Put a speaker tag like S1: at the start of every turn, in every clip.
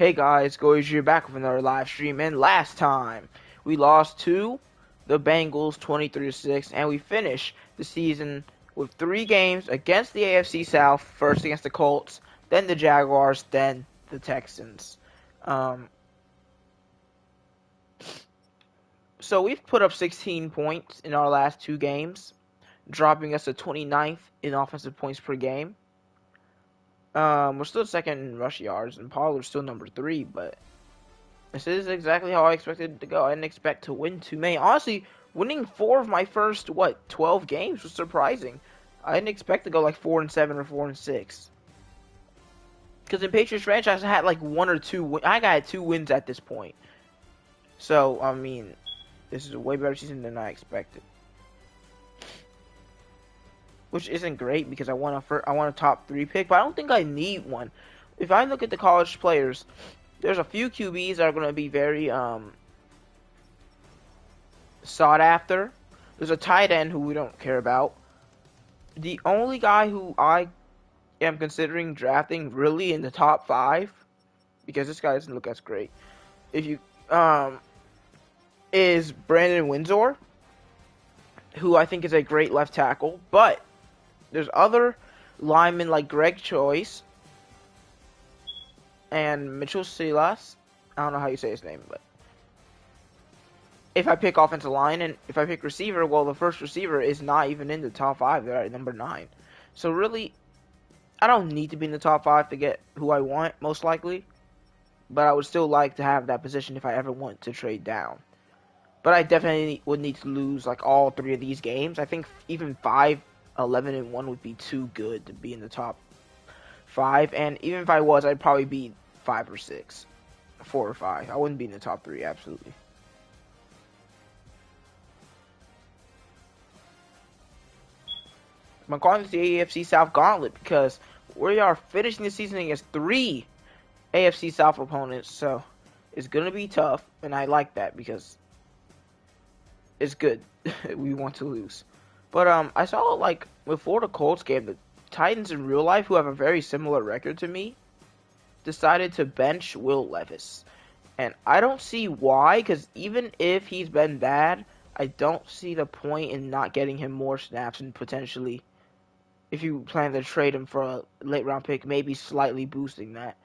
S1: Hey guys, GoldeeJR back with another live stream, and last time we lost to the Bengals 23-6, and we finished the season with 3 games against the AFC South, first against the Colts, then the Jaguars, then the Texans. So we've put up 16 points in our last 2 games, dropping us to 29th in offensive points per game. We're still second in rush yards, and Pollard's still number 3, but this is exactly how I expected it to go. I didn't expect to win too many. Honestly, winning 4 of my first, 12 games was surprising. I didn't expect to go like 4-7 or 4-6. Because in Patriots franchise, I had like 1 or 2. I got 2 wins at this point. So, I mean, this is a way better season than I expected. Which isn't great because I want a top 3 pick, but I don't think I need one. If I look at the college players, there's a few QBs that are going to be very sought after. There's a tight end who we don't care about. The only guy who I am considering drafting really in the top 5, because this guy doesn't look as great, if you is Brandon Windsor, who I think is a great left tackle. But there's other linemen like Greg Choice and Mitchell Silas. I don't know how you say his name, but if I pick offensive line and if I pick receiver, well, the first receiver is not even in the top 5. They're at number 9. So really, I don't need to be in the top 5 to get who I want, most likely. But I would still like to have that position if I ever want to trade down. But I definitely would need to lose like all 3 of these games. I think even 5, 11, and 1 would be too good to be in the top 5. And even if I was, I'd probably be 5 or 6. 4 or 5. I wouldn't be in the top 3, absolutely. I'm calling this the AFC South Gauntlet because we are finishing the season against 3 AFC South opponents, so it's going to be tough, and I like that because it's good. We want to lose. But I saw, like, before the Colts game, the Titans in real life, who have a very similar record to me, decided to bench Will Levis. And I don't see why, because even if he's been bad, I don't see the point in not getting him more snaps and potentially, if you plan to trade him for a late round pick, maybe slightly boosting that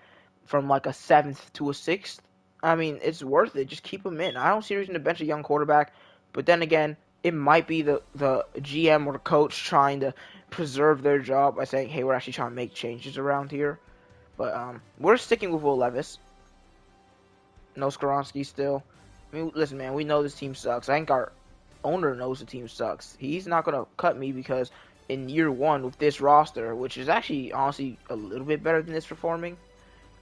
S1: from like a 7th to a 6th. I mean, it's worth it. Just keep him in. I don't see a reason to bench a young quarterback. But then again, it might be the GM or the coach trying to preserve their job by saying, hey, we're actually trying to make changes around here. But we're sticking with Will Levis. No Skoronski still. I mean, listen, man, we know this team sucks. I think our owner knows the team sucks. He's not going to cut me because in year 1 with this roster, which is actually honestly a little bit better than this performing,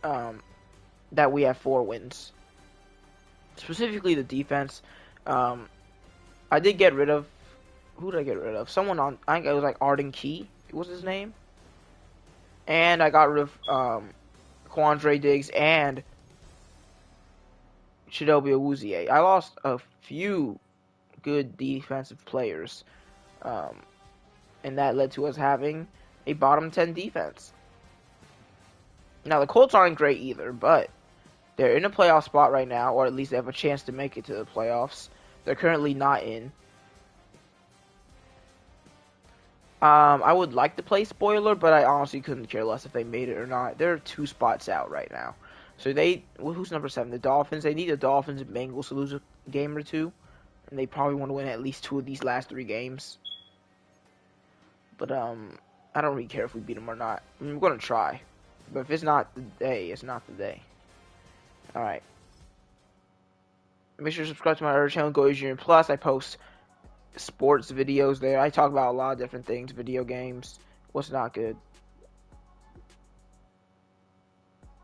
S1: that we have 4 wins. Specifically the defense. I did get rid of, who did I get rid of? Someone on, I think it was like Arden Key was his name. And I got rid of Quandre Diggs and Chidobe Awuzie. I lost a few good defensive players. And that led to us having a bottom 10 defense. Now, the Colts aren't great either, but they're in a playoff spot right now, or at least they have a chance to make it to the playoffs. They're currently not in. I would like to play spoiler, but I honestly couldn't care less if they made it or not. They're 2 spots out right now. So who's number 7? The Dolphins. They need the Dolphins and Bengals to lose a game or 2. And they probably want to win at least 2 of these last 3 games. But, I don't really care if we beat them or not. I mean, we're going to try. But if it's not the day, it's not the day. Alright. Make sure to subscribe to my other channel, GoldeeJR and Plus. I post sports videos there. I talk about a lot of different things, video games, what's not good.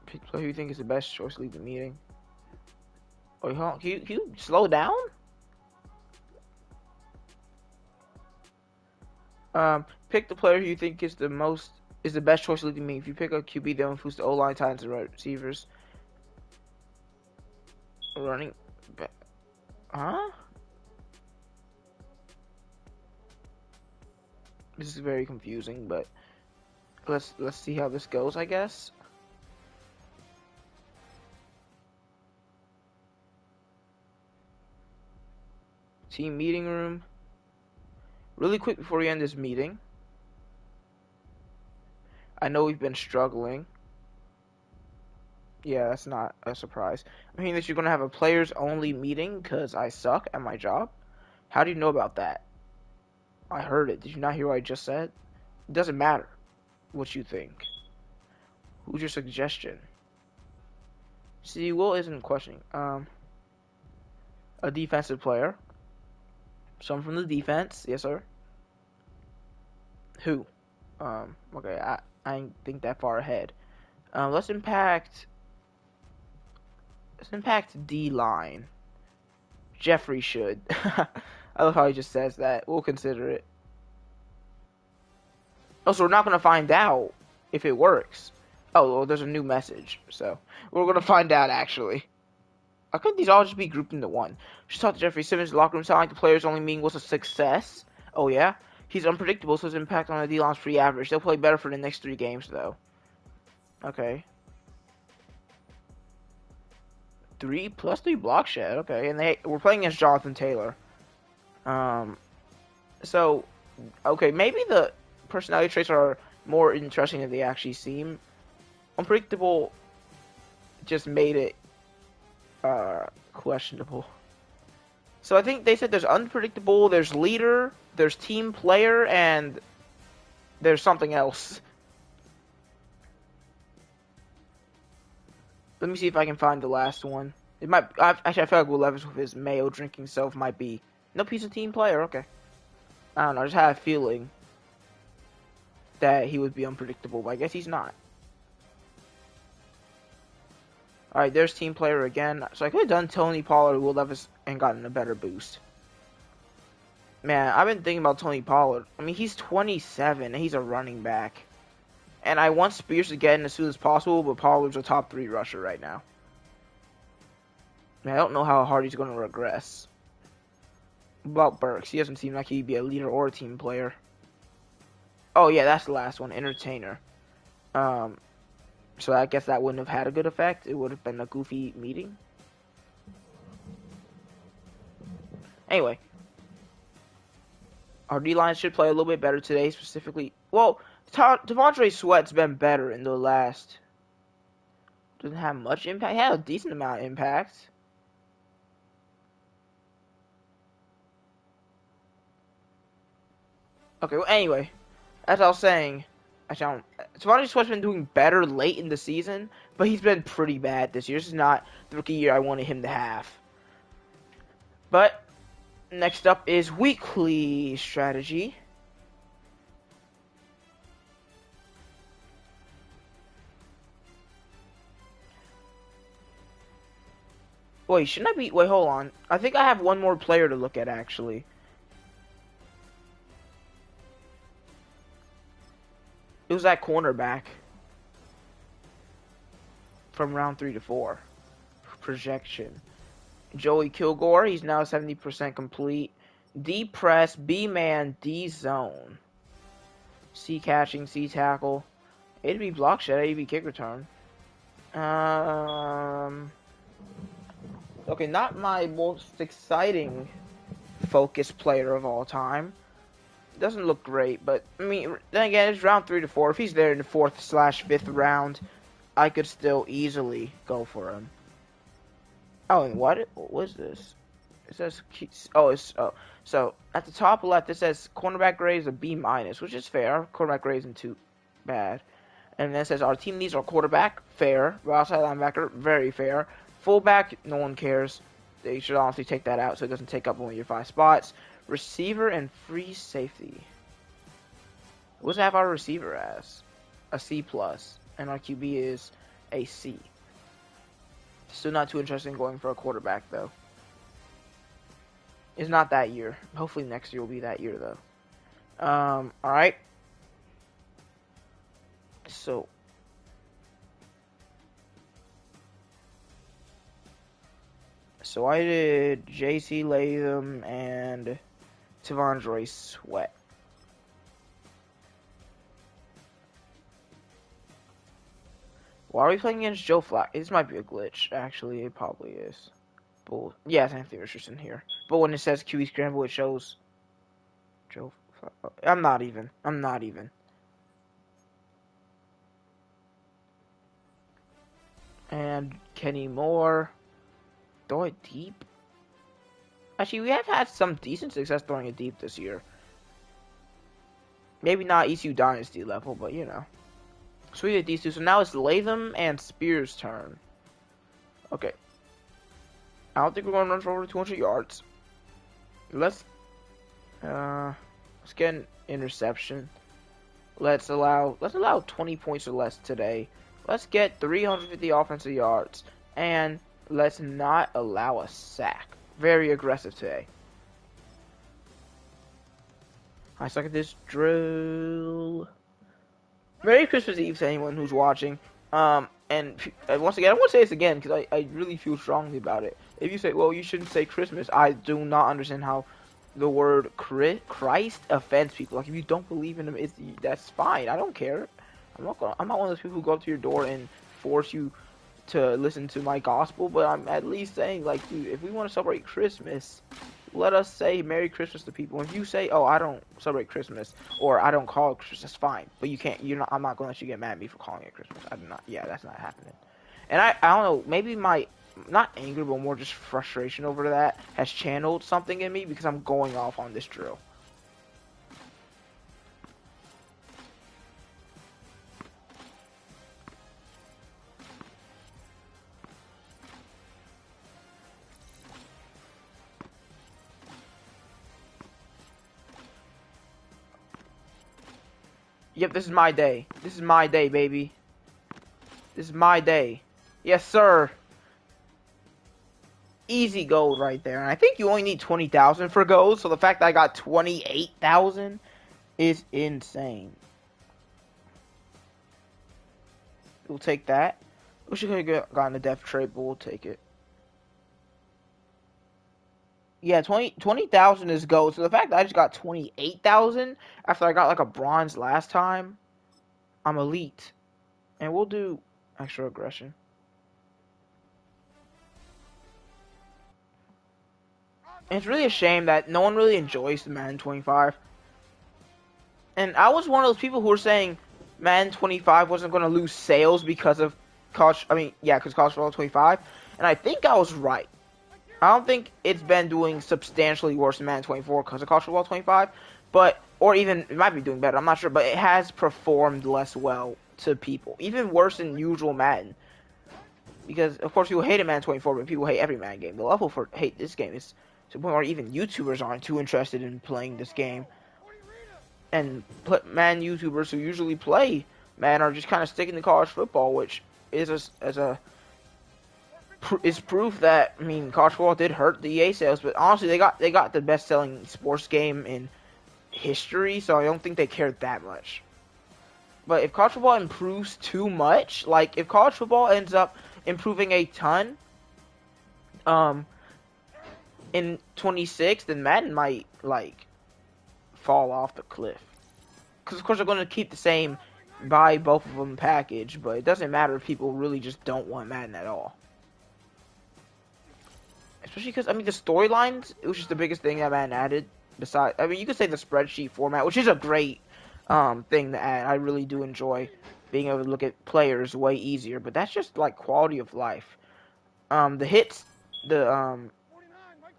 S1: Pick player who you think is the best choice to leave the meeting. Oh, hold on. Can you slow down? Pick the player who you think is the best choice to lead the meeting. If you pick a QB, they'll influence the O-line, times and receivers. Running back. Huh? This is very confusing, but let's see how this goes, I guess. Team meeting room. Really quick before we end this meeting. I know we've been struggling. Yeah, that's not a surprise. I mean that you're going to have a players-only meeting because I suck at my job? How do you know about that? I heard it. Did you not hear what I just said? It doesn't matter what you think. Who's your suggestion? See, Will isn't questioning. A defensive player. Someone from the defense. Yes, sir. Who? Okay, I didn't think that far ahead. Let's impact D-line. Jeffrey should. I love how he just says that. We'll consider it. Oh, so we're not going to find out if it works. Oh, well, there's a new message. So, we're going to find out, actually. How could these all just be grouped into one? Just talked to Jeffrey Simmons' locker room. Sound like the players only meeting was a success. Oh, yeah? He's unpredictable, so his impact on the D-line's pretty average. They'll play better for the next 3 games, though. Okay. 3 plus 3 block shed. Okay, and we're playing against Jonathan Taylor. So, okay, maybe the personality traits are more interesting than they actually seem. Unpredictable just made it questionable. So I think they said there's unpredictable, there's leader, there's team player, and there's something else. Let me see if I can find the last one. It might. Actually, I feel like Will Levis with his mayo drinking self might be. Nope, he's a team player. Okay. I don't know. I just had a feeling that he would be unpredictable, but I guess he's not. Alright, there's team player again. So I could have done Tony Pollard or Will Levis and gotten a better boost. Man, I've been thinking about Tony Pollard. I mean, he's 27 and he's a running back. And I want Spears to get in as soon as possible, but Pollard's a top 3 rusher right now. I don't know how hard he's going to regress. About Burks, he doesn't seem like he'd be a leader or a team player. Oh yeah, that's the last one, entertainer. So I guess that wouldn't have had a good effect. It would have been a goofy meeting. Anyway, our D-line should play a little bit better today, specifically. Well, Devondre Sweat's been better in the last. Doesn't have much impact. He had a decent amount of impact. Okay, well, anyway, as I was saying, Devondre Sweat's been doing better late in the season, but he's been pretty bad this year. This is not the rookie year I wanted him to have. But next up is weekly strategy. Wait, shouldn't I be? Wait, hold on. I think I have one more player to look at, actually. It was that cornerback from round 3 to 4. Projection. Joey Kilgore, he's now 70% complete. D press, B man, D zone. C catching, C tackle. A to B block shed, A to B kick return. Okay, not my most exciting focus player of all time. Doesn't look great, but I mean, then again, it's round 3 to 4. If he's there in the 4th/5th round, I could still easily go for him. Oh, and what was this? It says, so at the top left it says cornerback grade is a B-, which is fair. Cornerback grade isn't too bad. And then it says our team needs our quarterback, fair. Outside linebacker, very fair. Fullback, no one cares. They should honestly take that out so it doesn't take up one of your 5 spots. Receiver and free safety. What does it have our receiver as? A C+, and our QB is a C. Still not too interesting going for a quarterback, though. It's not that year. Hopefully next year will be that year, though. Alright. So I did J.C. Latham and Devondre Sweat. Why are we playing against Joe Flacco? This might be a glitch, actually. It probably is. Bull. Yeah, it's Anthony Richardson here. But when it says QB Scramble, it shows Joe. I'm not even. And Kenny Moore. Throw it deep. Actually, we have had some decent success throwing it deep this year. Maybe not ECU Dynasty level, but you know. So we did these two. So now it's Latham and Spears' turn. Okay. I don't think we're going to run for over 200 yards. Let's get an interception. Let's allow 20 points or less today. Let's get 350 offensive yards. And let's not allow a sack. Very aggressive today. I suck at this drill. Merry Christmas Eve to anyone who's watching. And once again, I want to say this again because I really feel strongly about it. If you say, well, you shouldn't say Christmas, I do not understand how the word Christ offends people. Like, if you don't believe in him, that's fine. I don't care. I'm not one of those people who go up to your door and force you to listen to my gospel, but I'm at least saying, like, dude, if we want to celebrate Christmas, let us say Merry Christmas to people. If you say, oh, I don't celebrate Christmas, or I don't call it Christmas, that's fine. But you can't, I'm not going to let you get mad at me for calling it Christmas. That's not happening. And I don't know, maybe my, not anger, but more just frustration over that has channeled something in me because I'm going off on this drill. Yep, this is my day. This is my day, baby. This is my day. Yes, sir. Easy gold right there. And I think you only need 20,000 for gold, so the fact that I got 28,000 is insane. We'll take that. We should have gotten a death trade, but we'll take it. Yeah, 20,000 is gold. So the fact that I just got 28,000 after I got like a bronze last time, I'm elite. And we'll do extra aggression. And it's really a shame that no one really enjoys the Madden 25. And I was one of those people who were saying Madden 25 wasn't going to lose sales because of college football 25. And I think I was right. I don't think it's been doing substantially worse than Madden 24 because of college football 25, or even it might be doing better. I'm not sure, but it has performed less well to people, even worse than usual Madden. Because of course people hated Madden 24, but people hate every Madden game. The level for hate this game is to the point where even YouTubers aren't too interested in playing this game, and Madden YouTubers who usually play Madden are just kind of sticking to college football, which is is proof that, I mean, college football did hurt the EA sales, but honestly, they got the best-selling sports game in history, so I don't think they cared that much. But if college football improves too much, like if college football ends up improving a ton, in 26, then Madden might like fall off the cliff. Because of course they're going to keep the same buy both of them package, but it doesn't matter if people really just don't want Madden at all. Especially because, I mean, the storylines, it was just the biggest thing that Madden added. Besides, I mean, you could say the spreadsheet format, which is a great thing to add. I really do enjoy being able to look at players way easier, but that's just like quality of life. The hits,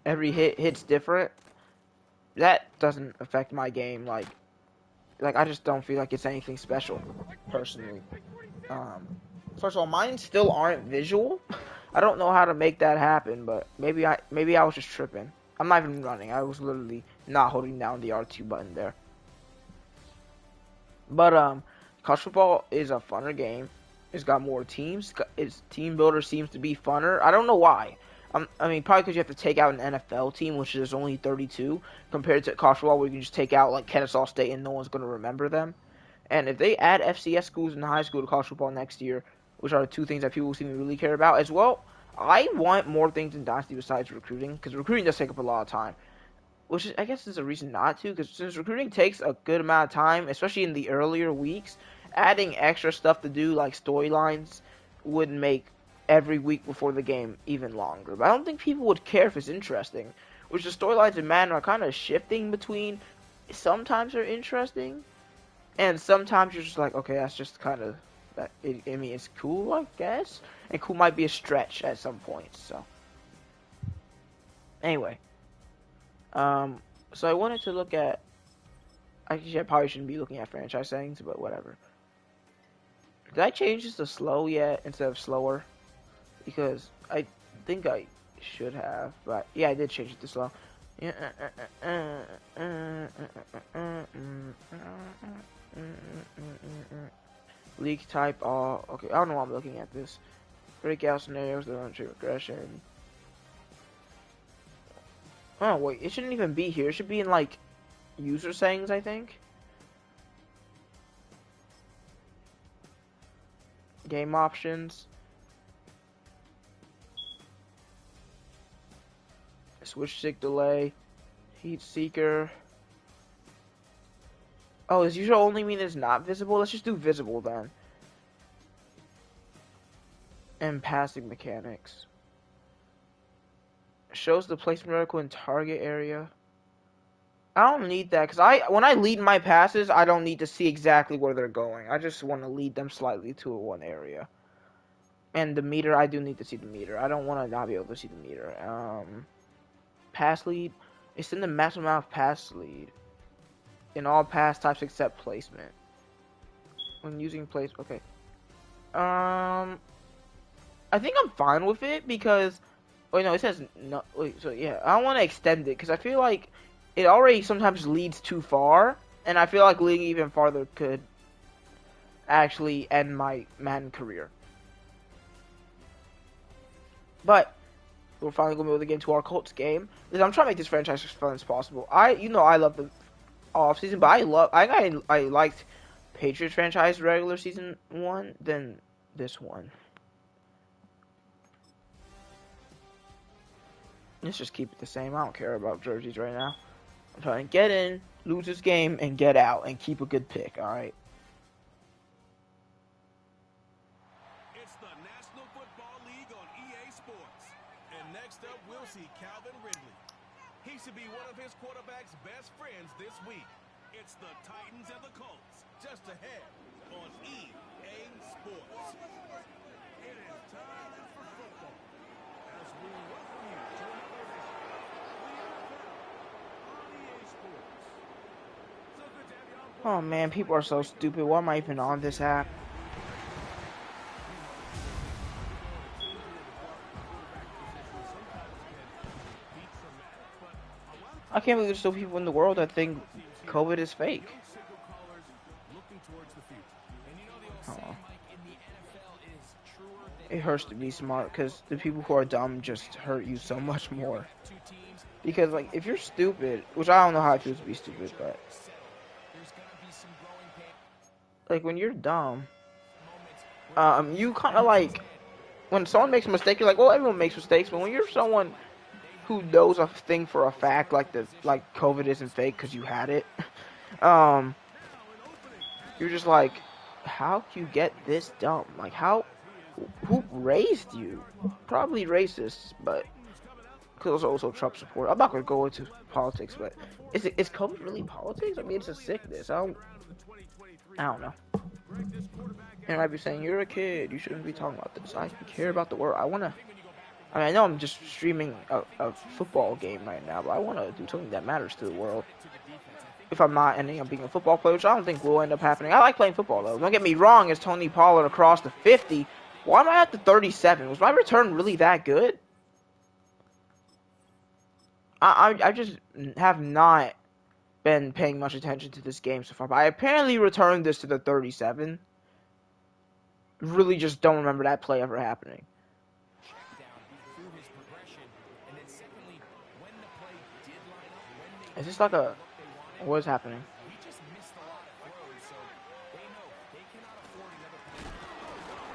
S1: every hits different. That doesn't affect my game. Like I just don't feel like it's anything special, personally. First of all, mine still aren't visual. I don't know how to make that happen, but maybe I was just tripping. I'm not even running. I was literally not holding down the R2 button there. But college football is a funner game. It's got more teams. Its team builder seems to be funner. I don't know why. I mean, probably because you have to take out an NFL team, which is only 32, compared to college football, where you can just take out like Kennesaw State and no one's going to remember them. And if they add FCS schools in high school to college football next year, which are the two things that people seem to really care about as well, I want more things in Dynasty besides recruiting, because recruiting does take up a lot of time. Which is, I guess is a reason not to, because since recruiting takes a good amount of time, especially in the earlier weeks, adding extra stuff to do, like storylines, would make every week before the game even longer. But I don't think people would care if it's interesting. which the storylines in Madden are kind of shifting between. Sometimes they're interesting, and sometimes you're just like, okay, that's just kind of that. I mean, it's cool, I guess, and cool might be a stretch at some point. So, anyway, so I wanted to look at. Actually, I probably shouldn't be looking at franchise settings, but whatever. Did I change this to slow yet instead of slower? Because I think I should have, but yeah, I did change it to slow. League type all. Okay, I don't know why I'm looking at this. Breakout scenarios, the run regression. Oh wait, it shouldn't even be here. It should be in like user settings, I think. Game options. Switch stick delay. Heat seeker. Oh, does user only mean it's not visible? Let's just do visible then. And passing mechanics. Shows the placement reticle in target area. I don't need that because when I lead my passes, I don't need to see exactly where they're going. I just want to lead them slightly to one area. And the meter, I do need to see the meter. I don't want to not be able to see the meter. Pass lead. It's in the maximum amount of pass lead. In all pass types except placement. When using place, okay. I think I'm fine with it because, wait, no, it says no. Wait, so yeah, I don't want to extend it because I feel like it already sometimes leads too far, and I feel like leading even farther could actually end my Madden career. But we're finally gonna be able to get into our Colts game. Because I'm trying to make this franchise as fun as possible. I love the off season, but I liked Patriots franchise regular season 1 than this one. Let's just keep it the same. I don't care about jerseys right now. I'm trying to get in, lose this game, and get out, and keep a good pick. All right.
S2: It's the National Football League on EA Sports, and next up we'll see Calvin Ridley. He should be one of his quarterback's best friends this week. It's the Titans and the Colts, just ahead on EA Sports. It is time for football as we welcome you to another edition of EA Sports. So good to have you on board.
S1: Oh man, people are so stupid. Why am I even on this app? I can't believe there's still people in the world that think COVID is fake. Oh. It hurts to be smart because the people who are dumb just hurt you so much more. Because like if you're stupid, which I don't know how it feels to be stupid, but like when you're dumb, you kind of like when someone makes a mistake, you're like, well, everyone makes mistakes, but when you're someone who knows a thing for a fact, like COVID isn't fake because you had it, you're just like, how can you get this dumb? Like who raised you? Probably racist, but because also Trump support. I'm not gonna go into politics, but is COVID really politics? I mean, it's a sickness. I don't know. And I might be saying, you're a kid, you shouldn't be talking about this. I care about the world. I know I'm just streaming a football game right now, but I want to do something that matters to the world. If I'm not ending up being a football player, which I don't think will end up happening. I like playing football, though. Don't get me wrong, as Tony Pollard across the 50. Why am I at the 37? Was my return really that good? I just have not been paying much attention to this game so far, but I apparently returned this to the 37. Really just don't remember that play ever happening. Is this like a... What is happening?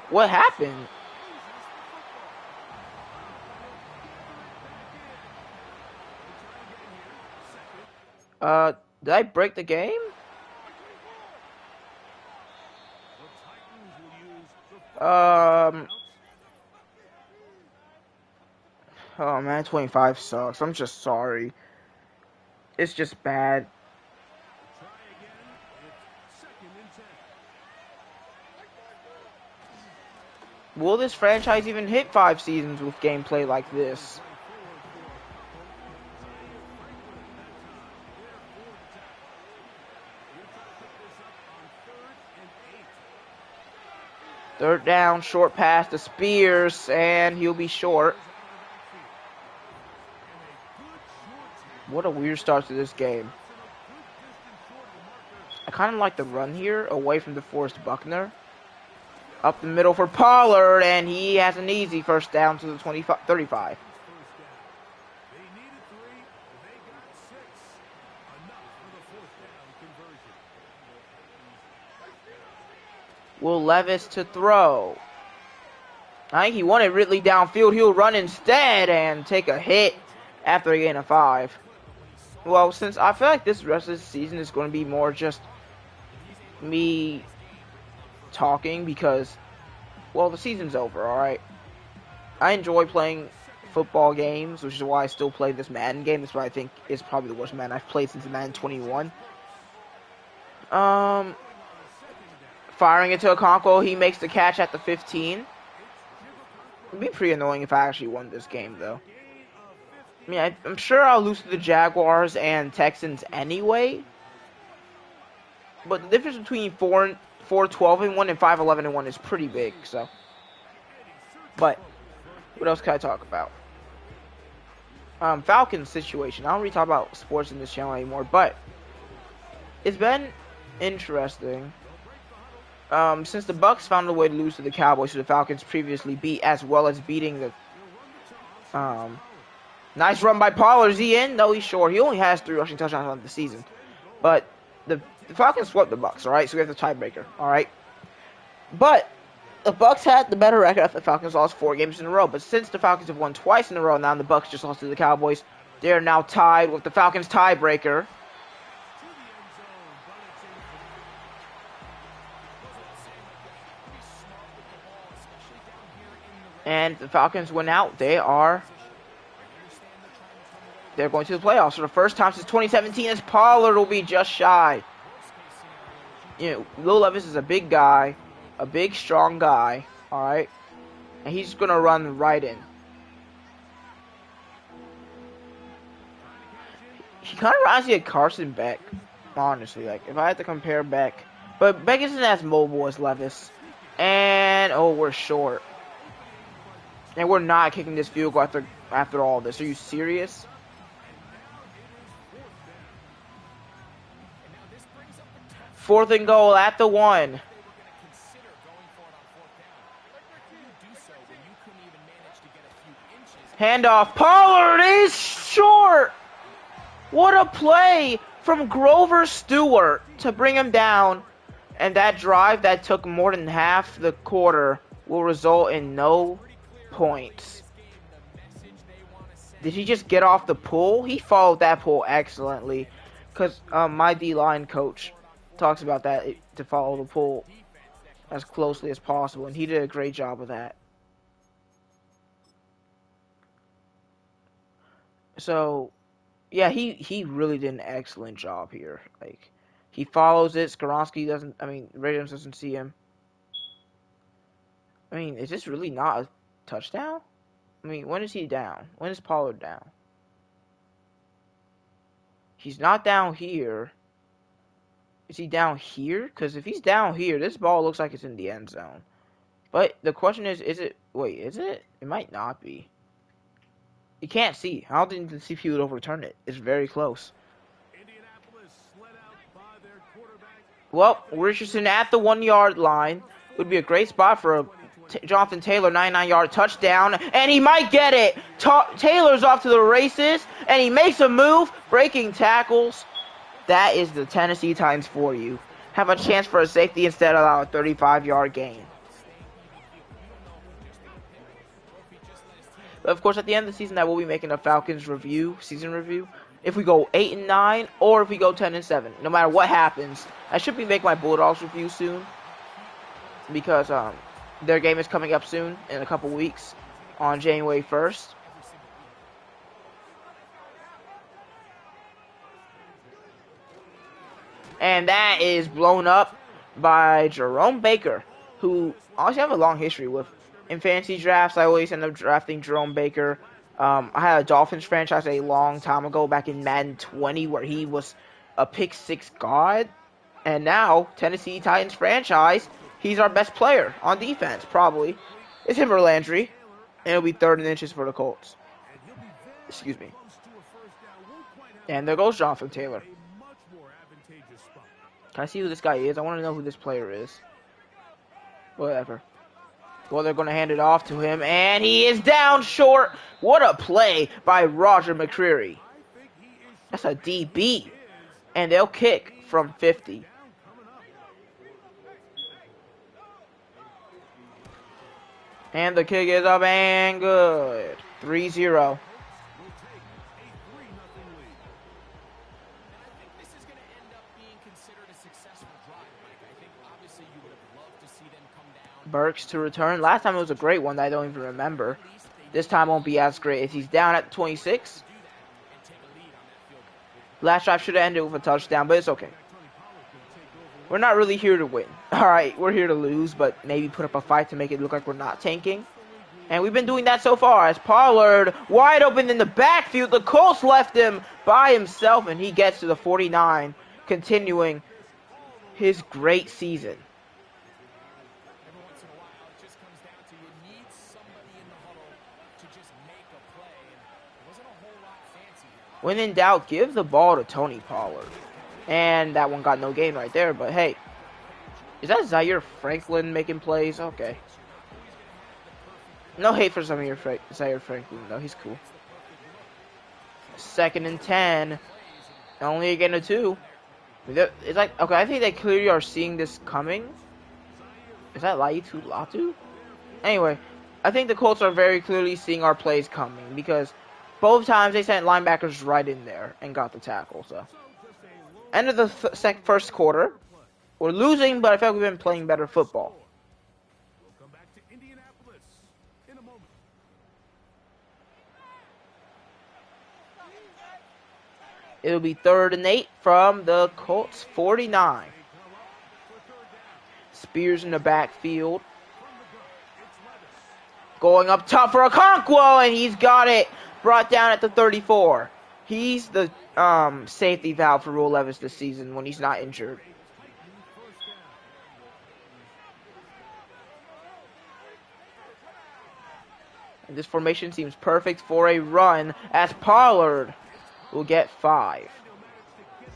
S1: What happened? Did I break the game? Oh man, 25 sucks. I'm just sorry. It's just bad.
S2: Try again. It's 2nd and 10.
S1: Will this franchise even hit 5 seasons with gameplay like this? Third down, short pass to Spears, and he'll be short. What a weird start to this game. I kind of like the run here, away from DeForest Buckner. Up the middle for Pollard, and he has an easy first down to the 35.
S2: They needed 3. They got 6. Enough for the 4th down conversion.
S1: Will Levis to throw. I think he wanted Ridley downfield. He'll run instead and take a hit after a gain of 5. Well, since I feel like this rest of the season is going to be more just me talking because, well, the season's over, alright? I enjoy playing football games, which is why I still play this Madden game. That's what I think is probably the worst Madden I've played since Madden 21. Firing it to Okonkwo, he makes the catch at the 15. It'd be pretty annoying if I actually won this game, though. I mean, I'm sure I'll lose to the Jaguars and Texans anyway. But the difference between 4-12-1 and 5-11-1 is pretty big, so. But what else can I talk about? Falcons situation. I don't really talk about sports in this channel anymore, but it's been interesting. Since the Bucks found a way to lose to the Cowboys, who the Falcons previously beat, as well as beating the nice run by Pollard. Is he in? No, he's short. He only has 3 rushing touchdowns on the season. But the Falcons swept the Bucks, alright? So we have the tiebreaker, alright? But the Bucks had the better record after the Falcons lost 4 games in a row. But since the Falcons have won twice in a row now, and the Bucks just lost to the Cowboys, they are now tied with the Falcons tiebreaker. And the Falcons went out. They're going to the playoffs for the first time since 2017, as Pollard will be just shy. You know, Will Levis is a big guy, a big, strong guy, all right? And he's going to run right in. He kind of reminds me of Carson Beck, honestly. Like, if I had to compare Beck. But Beck isn't as mobile as Levis. And, oh, we're short. And we're not kicking this field goal after all this. Are you serious? Fourth and goal at the 1. Handoff. Pollard is short. What a play from Grover Stewart to bring him down. And that drive that took more than half the quarter will result in no points. Did he just get off the pull? He followed that pull excellently. Because my D-line coach talks about that, to follow the pull as closely as possible. And he did a great job of that. So, yeah, he really did an excellent job here. Like, he follows it. Skoronski doesn't, Williams doesn't see him. I mean, is this really not a touchdown? I mean, when is he down? When is Pollard down? He's not down here. Is he down here? Because if he's down here, this ball looks like it's in the end zone. But the question is it? Wait, is it? It might not be. You can't see. I don't think the CPU would overturn it. It's very close. Well, Richardson at the 1-yard line would be a great spot for a Jonathan Taylor 99-yard touchdown, and he might get it. Taylor's off to the races, and he makes a move, breaking tackles. That is the Tennessee Titans for you. Have a chance for a safety instead of a 35-yard gain. But of course, at the end of the season, I will be making a Falcons season review. If we go 8-9, or if we go 10-7, no matter what happens, I should be making my Bulldogs review soon, because their game is coming up soon in a couple weeks on January 1st. And that is blown up by Jerome Baker, who honestly have a long history with. In fantasy drafts, I always end up drafting Jerome Baker. I had a Dolphins franchise a long time ago, back in Madden 20, where he was a pick six god. And now, Tennessee Titans franchise, he's our best player on defense, probably. It's him or Landry. And it'll be 3rd and inches for the Colts. Excuse me. And there goes Jonathan Taylor. Can I see who this guy is? I want to know who this player is. Whatever. Well, they're going to hand it off to him, and he is down short. What a play by Roger McCreary. That's a DB. And they'll kick from 50. And the kick is up and good. 3-0. Burks to return. Last time it was a great one that I don't even remember. This time won't be as great as he's down at 26. Last drive should have ended with a touchdown, but it's okay. We're not really here to win. Alright, we're here to lose, but maybe put up a fight to make it look like we're not tanking. And we've been doing that so far as Pollard wide open in the backfield. The Colts left him by himself, and he gets to the 49, continuing his great season. When in doubt, give the ball to Tony Pollard. And that one got no gain right there, but hey. Is that Zaire Franklin making plays? Okay. No hate for Zaire Franklin, though. He's cool. 2nd and 10. Only again a 2. It's like, okay, I think they clearly are seeing this coming. Is that Laitu Latu? Anyway, I think the Colts are very clearly seeing our plays coming because both times they sent linebackers right in there and got the tackle. So, end of the first quarter. We're losing, but I feel like we've been playing better football. It'll be 3rd and 8 from the Colts 49. Spears in the backfield. Going up top for Okonkwo, and he's got it. Brought down at the 34. He's the safety valve for Will Levis this season when he's not injured. And this formation seems perfect for a run as Pollard will get 5.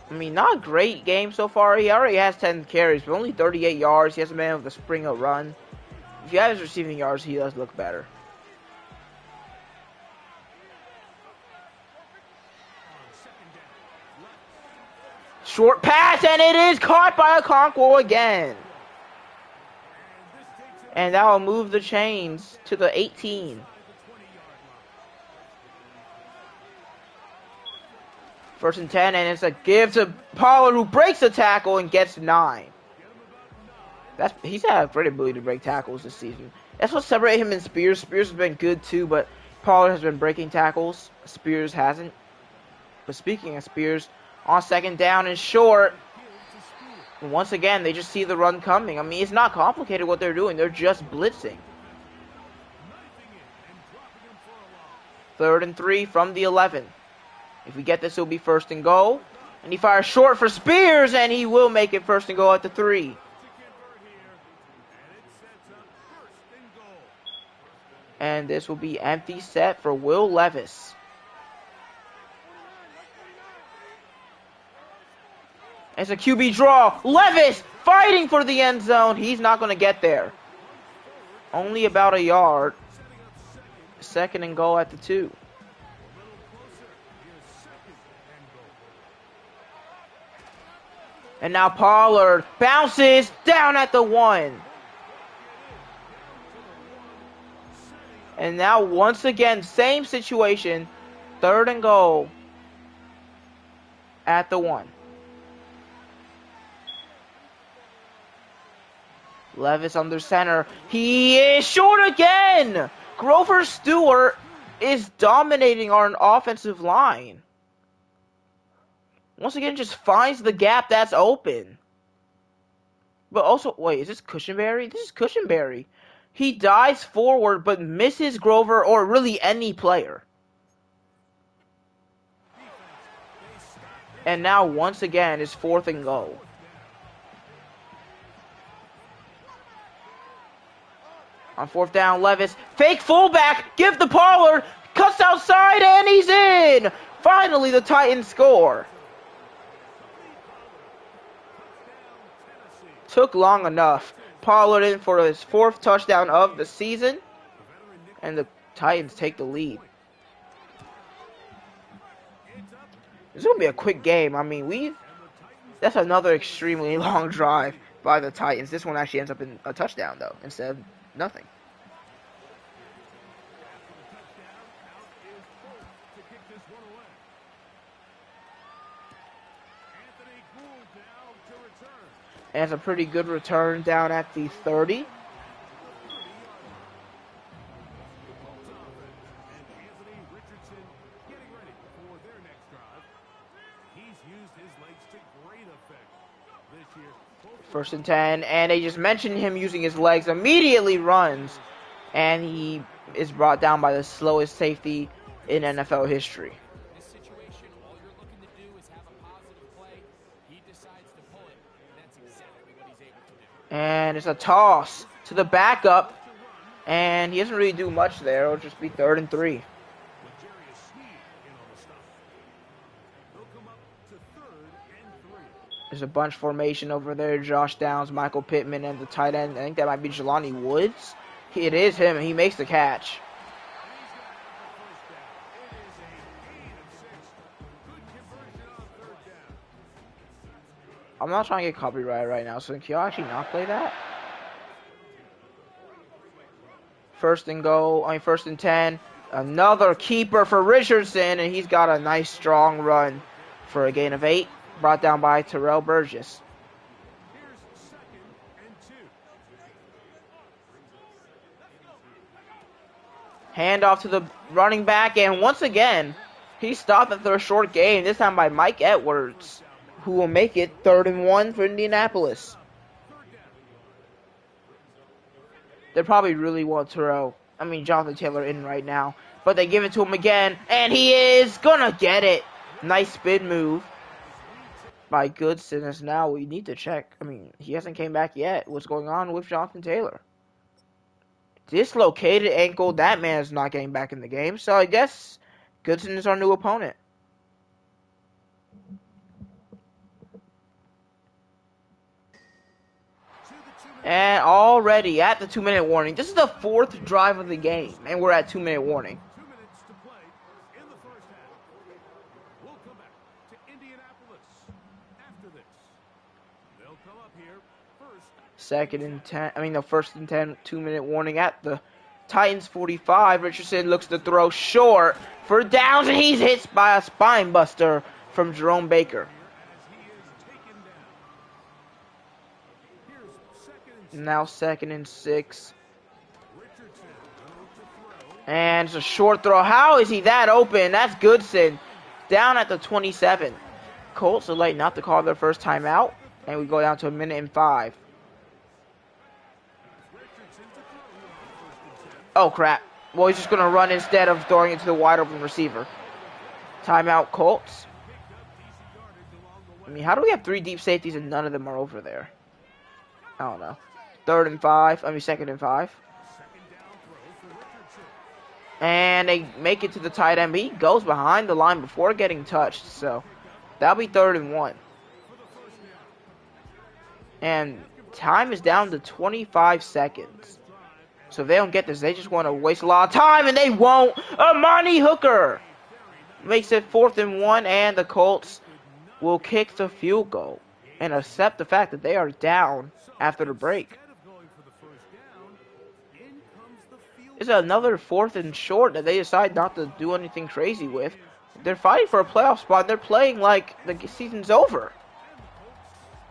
S1: I mean, not a great game so far. He already has 10 carries, but only 38 yards. He hasn't been able to spring a run. If he has receiving yards, he does look better. Short pass, and it is caught by Okonkwo again. And that will move the chains to the 18. First and 10, and it's a give to Pollard, who breaks the tackle and gets 9. He's had a great ability to break tackles this season. That's what separates him and Spears. Spears has been good too, but Pollard has been breaking tackles. Spears hasn't. But speaking of Spears, on 2nd down and short, and once again, they just see the run coming. I mean, it's not complicated what they're doing. They're just blitzing. 3rd and 3 from the 11. If we get this, it'll be 1st and goal. And he fires short for Spears, and he will make it 1st and goal at the 3. And this will be empty set for Will Levis. It's a QB draw. Levis fighting for the end zone. He's not going to get there. Only about a yard. 2nd and goal at the 2. And now Pollard bounces down at the 1. And now once again, same situation. 3rd and goal at the 1. Levis under center. He is short again. Grover Stewart is dominating our offensive line. Once again, just finds the gap that's open. But also, wait, is this Cushionberry? This is Cushionberry. He dives forward but misses Grover or really any player. And now, once again, it's 4th and goal. On 4th down, Levis. Fake fullback. Give the Pollard. Cuts outside and he's in. Finally, the Titans score. Took long enough. Pollard in for his 4th touchdown of the season. And the Titans take the lead. It's going to be a quick game. I mean, that's another extremely long drive by the Titans. This one actually ends up in a touchdown, though, instead of nothing. And it's a pretty good return down at the 30. First and 10, and they just mentioned him using his legs. Immediately runs, and he is brought down by the slowest safety in NFL history.
S3: This situation, all you're looking to do is have a positive play. He decides to pull it, and that's exactly what he's able to do.
S1: And it's a toss to the backup, and he doesn't really do much there. It'll just be 3rd and 3. There's a bunch formation over there. Josh Downs, Michael Pittman, and the tight end. I think that might be Jelani Woods. It is him, and he makes the catch. I'm not trying to get copyright right now, so can y'all actually not play that? 1st and goal, 1st and 10. Another keeper for Richardson, and he's got a nice strong run for a gain of 8. Brought down by Terrell Burgess. Handoff to the running back, and once again, he stopped after a short gain, this time by Mike Edwards, who will make it 3rd and 1 for Indianapolis. They probably really want Jonathan Taylor in right now, but they give it to him again, and he is gonna get it. Nice spin move by Goodson. As now we need to check. I mean, he hasn't came back yet. What's going on with Jonathan Taylor? Dislocated ankle. That man is not getting back in the game. So I guess Goodson is our new opponent. And already at the 2-minute warning. This is the 4th drive of the game, and we're at 2-minute warning.
S2: 2 minutes to play in the first half. We'll come back to Indianapolis after this. They'll come up here first.
S1: 1st and 10, 2-minute warning at the Titans 45. Richardson looks to throw short for downs, and he's hit by a spine buster from Jerome Baker. Now 2nd and 6. And it's a short throw. How is he that open? That's Goodson. Down at the 27. Colts are late not to call their first timeout. And we go down to 1:05. Oh, crap. Well, he's just going to run instead of throwing it to the wide open receiver. Timeout, Colts. I mean, how do we have 3 deep safeties and none of them are over there? I don't know. 2nd and 5. And they make it to the tight end, but he goes behind the line before getting touched. So that'll be 3rd and 1. And time is down to 25 seconds. So if they don't get this, they just want to waste a lot of time, and they won't. Amani Hooker makes it 4th and 1, and the Colts will kick the field goal and accept the fact that they are down after the break. It's another 4th and short that they decide not to do anything crazy with. They're fighting for a playoff spot. They're playing like the season's over.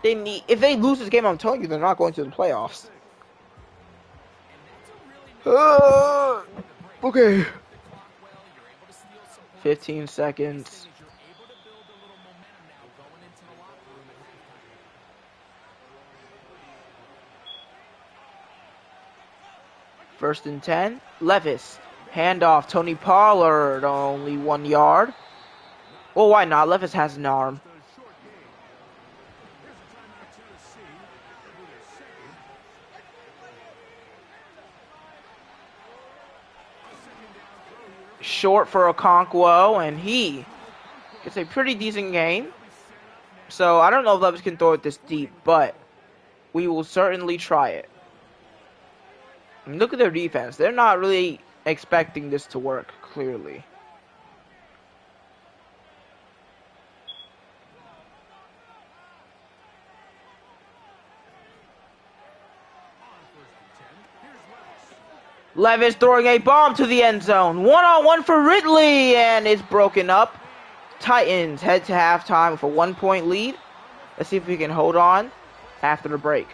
S1: If they lose this game, I'm telling you, they're not going to the playoffs. Okay. 15 seconds. First and 10. Levis. Handoff. Tony Pollard. Only 1 yard. Well, why not? Levis has an arm. Short for Okonkwo, and he gets a pretty decent game. So I don't know if Levis can throw it this deep, but we will certainly try it. And look at their defense. They're not really expecting this to work, clearly. Levis throwing a bomb to the end zone. One-on-one for Ridley, and it's broken up. Titans head to halftime with a 1-point lead. Let's see if we can hold on after the break.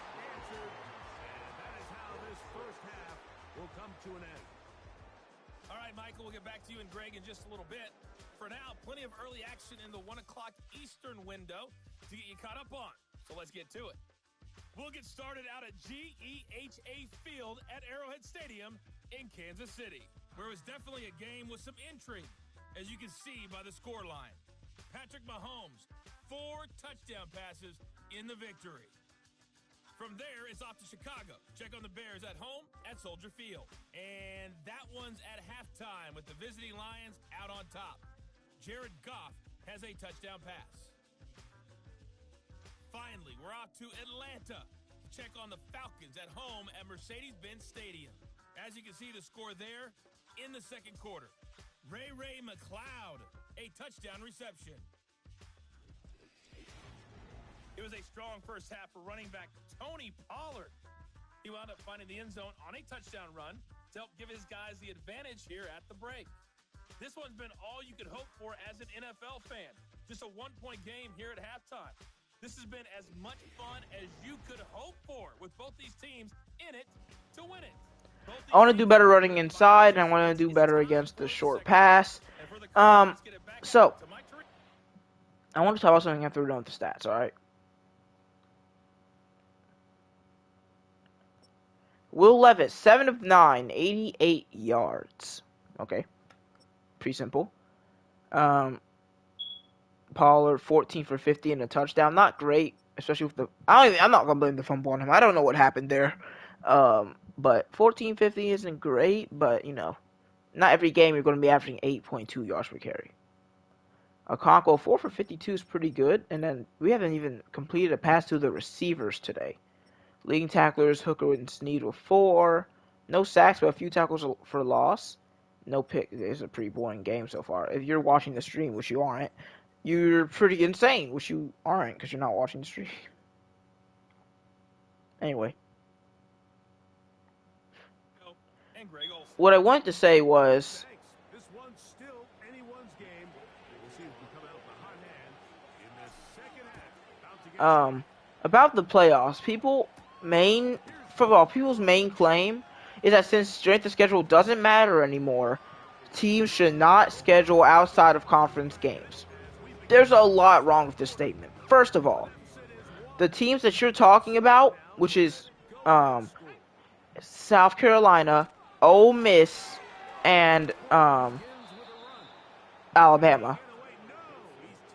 S3: All right, Michael, we'll get back to you and Greg in just a little bit. For now, plenty of early action in the 1 o'clock Eastern window to get you caught up on. So let's get to it. We'll get started out at GEHA Field at Arrowhead Stadium in Kansas City, where it was definitely a game with some intrigue, as you can see by the scoreline. Patrick Mahomes, 4 touchdown passes in the victory. From there, it's off to Chicago. Check on the Bears at home at Soldier Field. And that one's at halftime with the visiting Lions out on top. Jared Goff has a touchdown pass. Finally, we're off to Atlanta to check on the Falcons at home at Mercedes-Benz Stadium. As you can see the score there in the second quarter. Ray McLeod, a touchdown reception. It was a strong first half for running back Tony Pollard. He wound up finding the end zone on a touchdown run to help give his guys the advantage here at the break. This one's been all you could hope for as an NFL fan. Just a 1-point game here at halftime. This has been as much fun as you could hope for with both these teams in it to win it.
S1: I want to do better running inside, and I want to do better against the short pass. So, I want to talk about something after we're done with the stats, alright? Will Levis, 7 of 9, 88 yards. Okay. Pretty simple. Pollard, 14 for 50 and a touchdown. Not great, especially with the... I'm not going to blame the fumble on him. I don't know what happened there. But 1450 isn't great, but, you know, not every game you're going to be averaging 8.2 yards per carry. Okonkwo, 4 for 52 is pretty good. And then we haven't even completed a pass to the receivers today. Leading tacklers, Hooker and Snead with 4. No sacks, but a few tackles for loss. No pick. It's a pretty boring game so far. If you're watching the stream, which you aren't, you're pretty insane, which you aren't because you're not watching the stream. Anyway. What I wanted to say was...
S2: This one's still anyone's game. We'll see if we come out the hot hand in the second half.
S1: About the playoffs, people's main claim is that since strength of schedule doesn't matter anymore, teams should not schedule outside of conference games. There's a lot wrong with this statement. First of all, the teams that you're talking about, which is South Carolina, Ole Miss, and Alabama,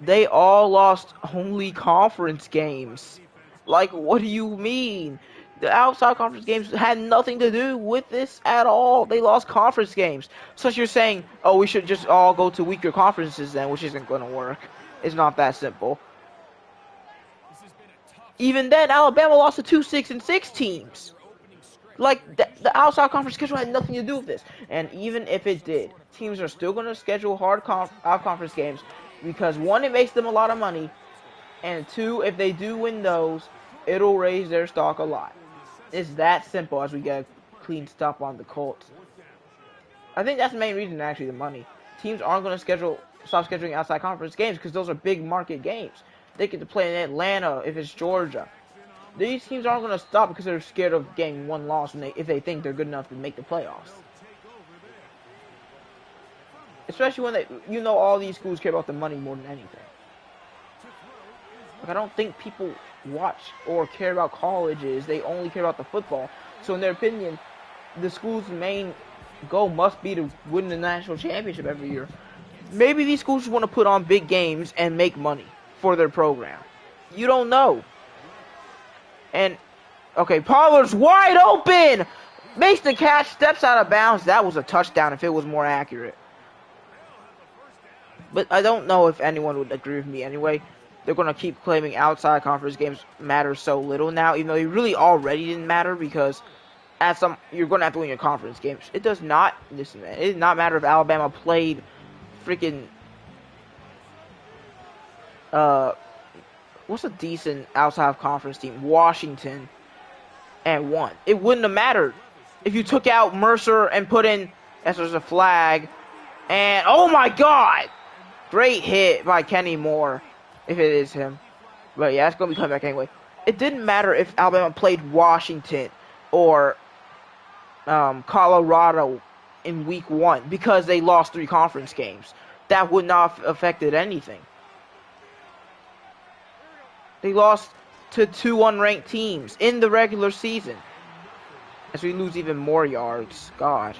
S1: they all lost only conference games. Like, what do you mean? The outside conference games had nothing to do with this at all. They lost conference games. So you're saying, oh, we should just all go to weaker conferences then, which isn't going to work. It's not that simple. Even then, Alabama lost to 2 6-6 teams. Like, the outside conference schedule had nothing to do with this. And even if it did, teams are still going to schedule hard out-conference games because, 1, it makes them a lot of money, and 2, if they do win those, it'll raise their stock a lot. It's that simple as we get a clean stop on the Colts. I think that's the main reason, actually, the money. Teams aren't going to stop scheduling outside conference games because those are big market games. They get to play in Atlanta if it's Georgia. These teams aren't going to stop because they're scared of getting one loss if they think they're good enough to make the playoffs. Especially when all these schools care about the money more than anything. Like, I don't think people watch or care about colleges. They only care about the football. So in their opinion, the school's main goal must be to win the national championship every year. Maybe these schools just want to put on big games and make money for their program. You don't know. And, okay, Pollard's wide open! Makes the catch, steps out of bounds. That was a touchdown if it was more accurate. But I don't know if anyone would agree with me anyway. They're going to keep claiming outside conference games matter so little now, even though they really already didn't matter because you're going to have to win your conference games. It does not, listen man, it did not matter if Alabama played freaking, what's a decent outside of conference team? Washington, and won. It wouldn't have mattered if you took out Mercer and put in, as there's a flag, and oh my god! Great hit by Kenny Moore, if it is him. But yeah, it's going to be coming back anyway. It didn't matter if Alabama played Washington or Colorado in week 1 because they lost 3 conference games. That would not have affected anything. They lost to 2 unranked teams in the regular season. As we lose even more yards. God.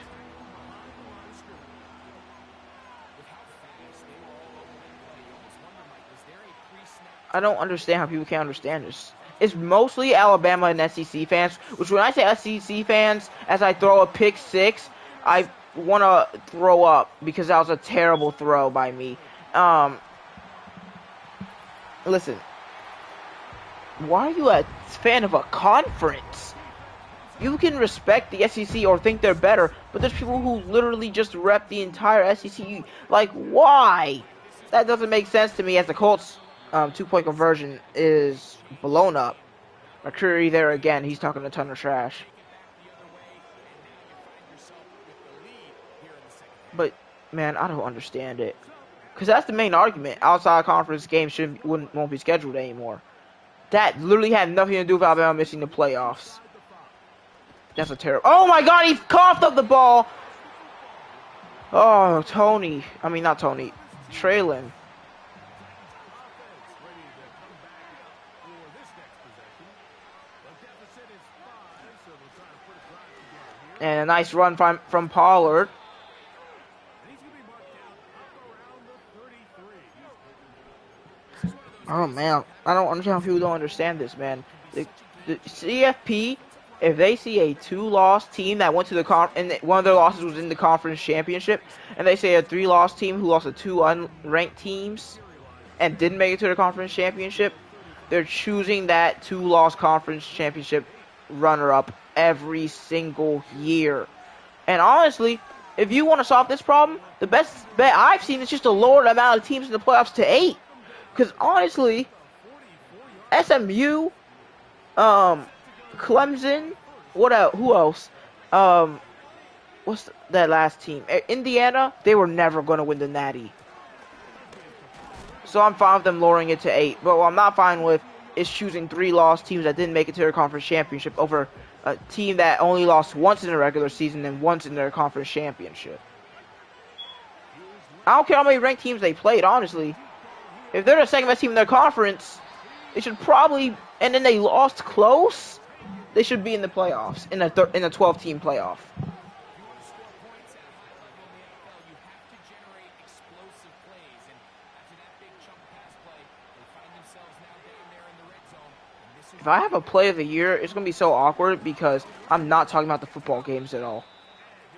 S1: I don't understand how people can't understand this. It's mostly Alabama and SEC fans, which when I say SEC fans, as I throw a pick 6, I want to throw up because that was a terrible throw by me. Listen. Why are you a fan of a conference? You can respect the SEC or think they're better, but there's people who literally just rep the entire SEC. Like, why? That doesn't make sense to me as the Colts 2-point conversion is blown up. McCreary there again. He's talking a ton of trash. But, man, I don't understand it. Because that's the main argument. Outside conference games won't be scheduled anymore. That literally had nothing to do with Alabama missing the playoffs. That's a terrible... Oh, my God! He coughed up the ball! Oh, Tony. I mean, not Tony. Traylon. And a nice run from Pollard. Oh, man. I don't understand how people don't understand this, man. The CFP, if they see a 2-loss team that went to the and one of their losses was in the conference championship, and they say a 3-loss team who lost to 2 unranked teams and didn't make it to the conference championship, they're choosing that 2-loss conference championship runner-up every single year. And honestly, if you want to solve this problem, the best bet I've seen is just to lower the amount of teams in the playoffs to 8. Because honestly, SMU, Clemson, who else? What's that last team? Indiana, they were never going to win the Natty. So I'm fine with them lowering it to 8. But what I'm not fine with is choosing 3-loss teams that didn't make it to their conference championship over a team that only lost once in the regular season and once in their conference championship. I don't care how many ranked teams they played, honestly. If they're the second best team in their conference, they should probably, and then they lost close, they should be in the playoffs, in a 12-team playoff. If I have a play of the year, it's going to be so awkward because I'm not talking about the football games at all.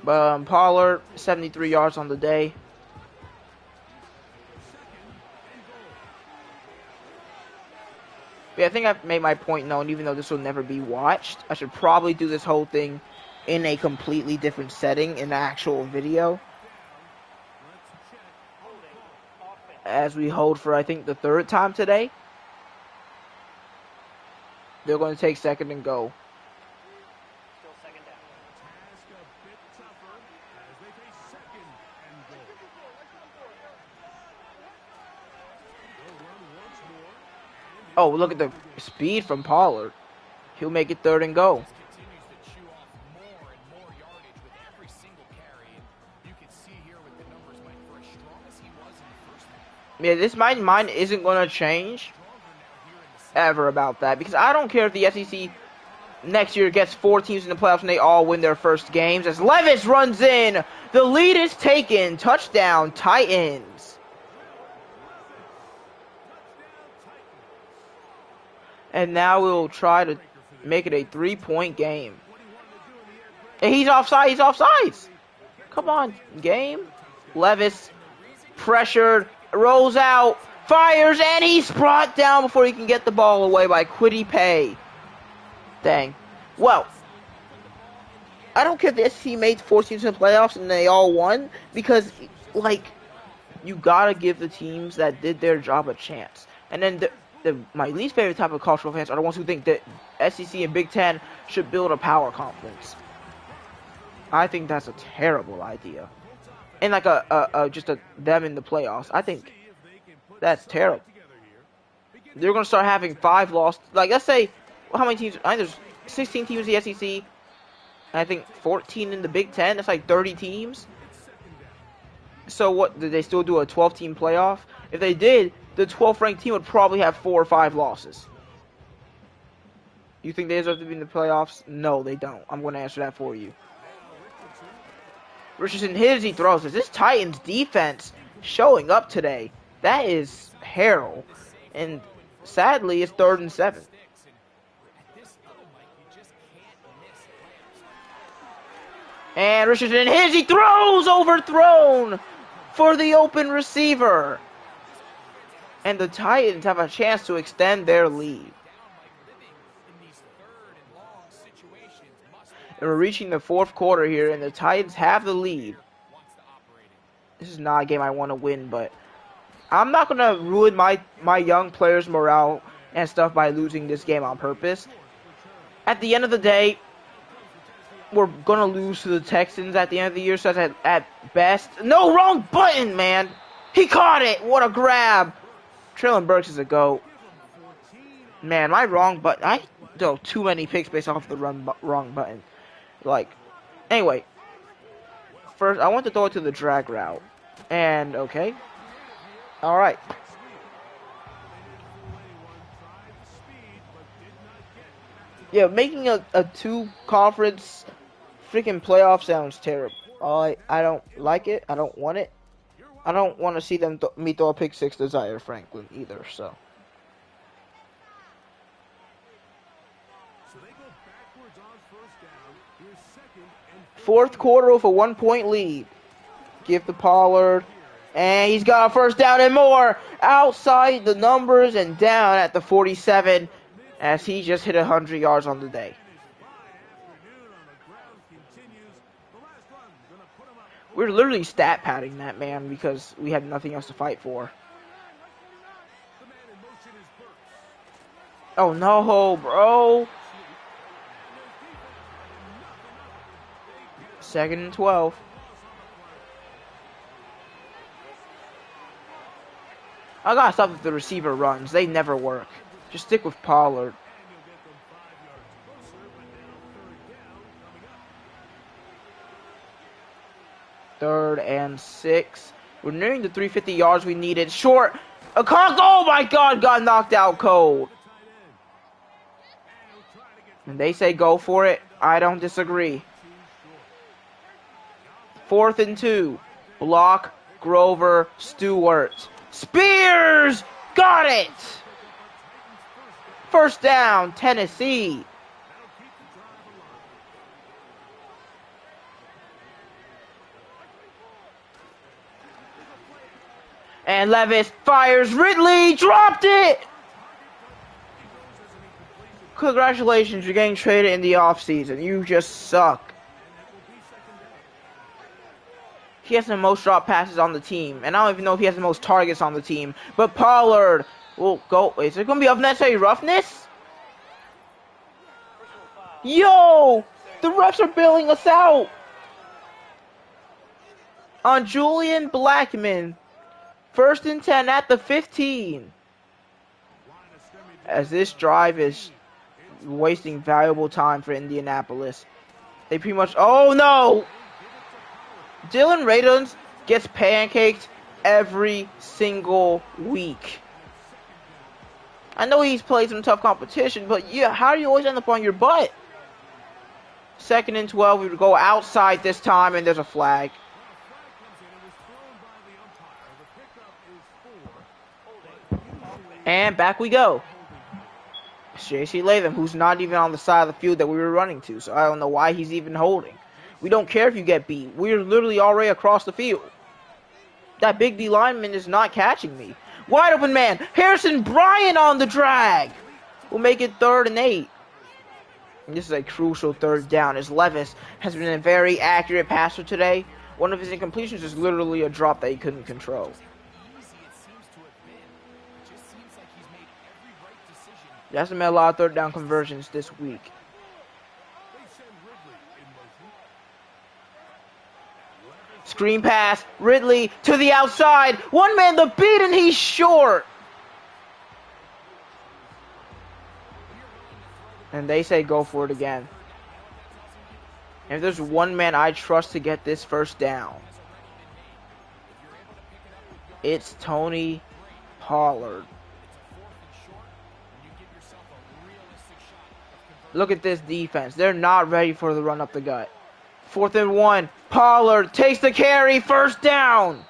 S1: But Pollard, 73 yards on the day. Yeah, I think I've made my point known, even though this will never be watched. I should probably do this whole thing in a completely different setting, in the actual video. As we hold for, I think, the 3rd time today. They're going to take 2nd and go.
S2: Still 2nd down. Task a bit tougher as they face 2nd and goal. They'll run once more.
S1: Oh, look at the speed from Pollard. He'll make it 3rd and go.
S3: Continues to chew off more and more yardage with every single carry. And you can see here with the numbers, Mike, for as strong as he was in the first half.
S1: Yeah, this mind isn't going to change ever about that, because I don't care if the SEC next year gets 4 teams in the playoffs and they all win their first games. As Levis runs in, the lead is taken. Touchdown, Titans. And now we'll try to make it a 3-point game. And he's offside. He's offsides. Come on, game. Levis pressured, rolls out, fires, and he's brought down before he can get the ball away by Kwity Paye. Dang. Well, I don't care if the SEC made 4 teams in the playoffs and they all won, because, like, you gotta give the teams that did their job a chance. And then my least favorite type of cultural fans are the ones who think that SEC and Big Ten should build a power conference. I think that's a terrible idea. And like them in the playoffs. I think that's terrible. They're gonna start having 5 lost. Like, let's say, how many teams? I think there's 16 teams in the SEC. And I think 14 in the Big Ten. That's like 30 teams. So what? Did they still do a 12-team playoff? If they did, the 12th ranked team would probably have 4 or 5 losses. You think they deserve to be in the playoffs? No, they don't. I'm going to answer that for you. Richardson hits, he throws. This Titans defense showing up today. That is Harrell. And sadly, it's 3rd and 7. And Richardson hits, he throws, overthrown for the open receiver. And the Titans have a chance to extend their lead. And we're reaching the 4th quarter here, and the Titans have the lead. This is not a game I want to win, but I'm not going to ruin my young players' morale and stuff by losing this game on purpose. At the end of the day, we're going to lose to the Texans at the end of the year, so that's at best. No, wrong button, man. He caught it. What a grab. Traylon Burks is a GOAT. Man, my wrong button. I throw too many picks based off the wrong button. Like, anyway. First, I want to throw it to the drag route. And, okay. Alright. Yeah, making a 2-conference freaking playoff sounds terrible. I don't like it. I don't want it. I don't want to see me throw a pick 6 to Zaire Franklin either, so. Fourth quarter with a 1-point lead. Give to Pollard. And he's got a first down and more. Outside the numbers and down at the 47 as he just hit 100 yards on the day. We're literally stat padding that man because we had nothing else to fight for. Oh no, bro. 2nd and 12. I gotta stop if the receiver runs. They never work. Just stick with Pollard. Third and 6. We're nearing the 350 yards we needed. Short. A cock. Oh my God, got knocked out cold. And they say go for it. I don't disagree. 4th and 2. Block, Grover, Stewart. Spears! Got it! First down, Tennessee. And Levis fires. Ridley dropped it! Congratulations, you're getting traded in the offseason. You just suck. He has the most drop passes on the team. And I don't even know if he has the most targets on the team. But Pollard will go. Is it going to be unnecessary roughness? Yo! The refs are bailing us out. On Julian Blackman. 1st and 10 at the 15. As this drive is wasting valuable time for Indianapolis. They pretty much... Oh, no! Dylan Radons gets pancaked every single week. I know he's played some tough competition, but yeah, how do you always end up on your butt? 2nd and 12. We would go outside this time, and there's a flag. And back we go. It's J.C. Latham, who's not even on the side of the field that we were running to, so I don't know why he's even holding. We don't care if you get beat. We're literally already across the field. That big D lineman is not catching me. Wide open man. Harrison Bryant on the drag. We'll make it 3rd and 8. And this is a crucial 3rd down, as Levis has been a very accurate passer today. One of his incompletions is literally a drop that he couldn't control. He hasn't made a lot of 3rd down conversions this week. Screen pass, Ridley to the outside. One man the beat, and he's short. And they say go for it again. And if there's one man I trust to get this 1st down, it's Tony Pollard. Look at this defense. They're not ready for the run up the gut. 4th and 1. Pollard takes the carry. 1st down.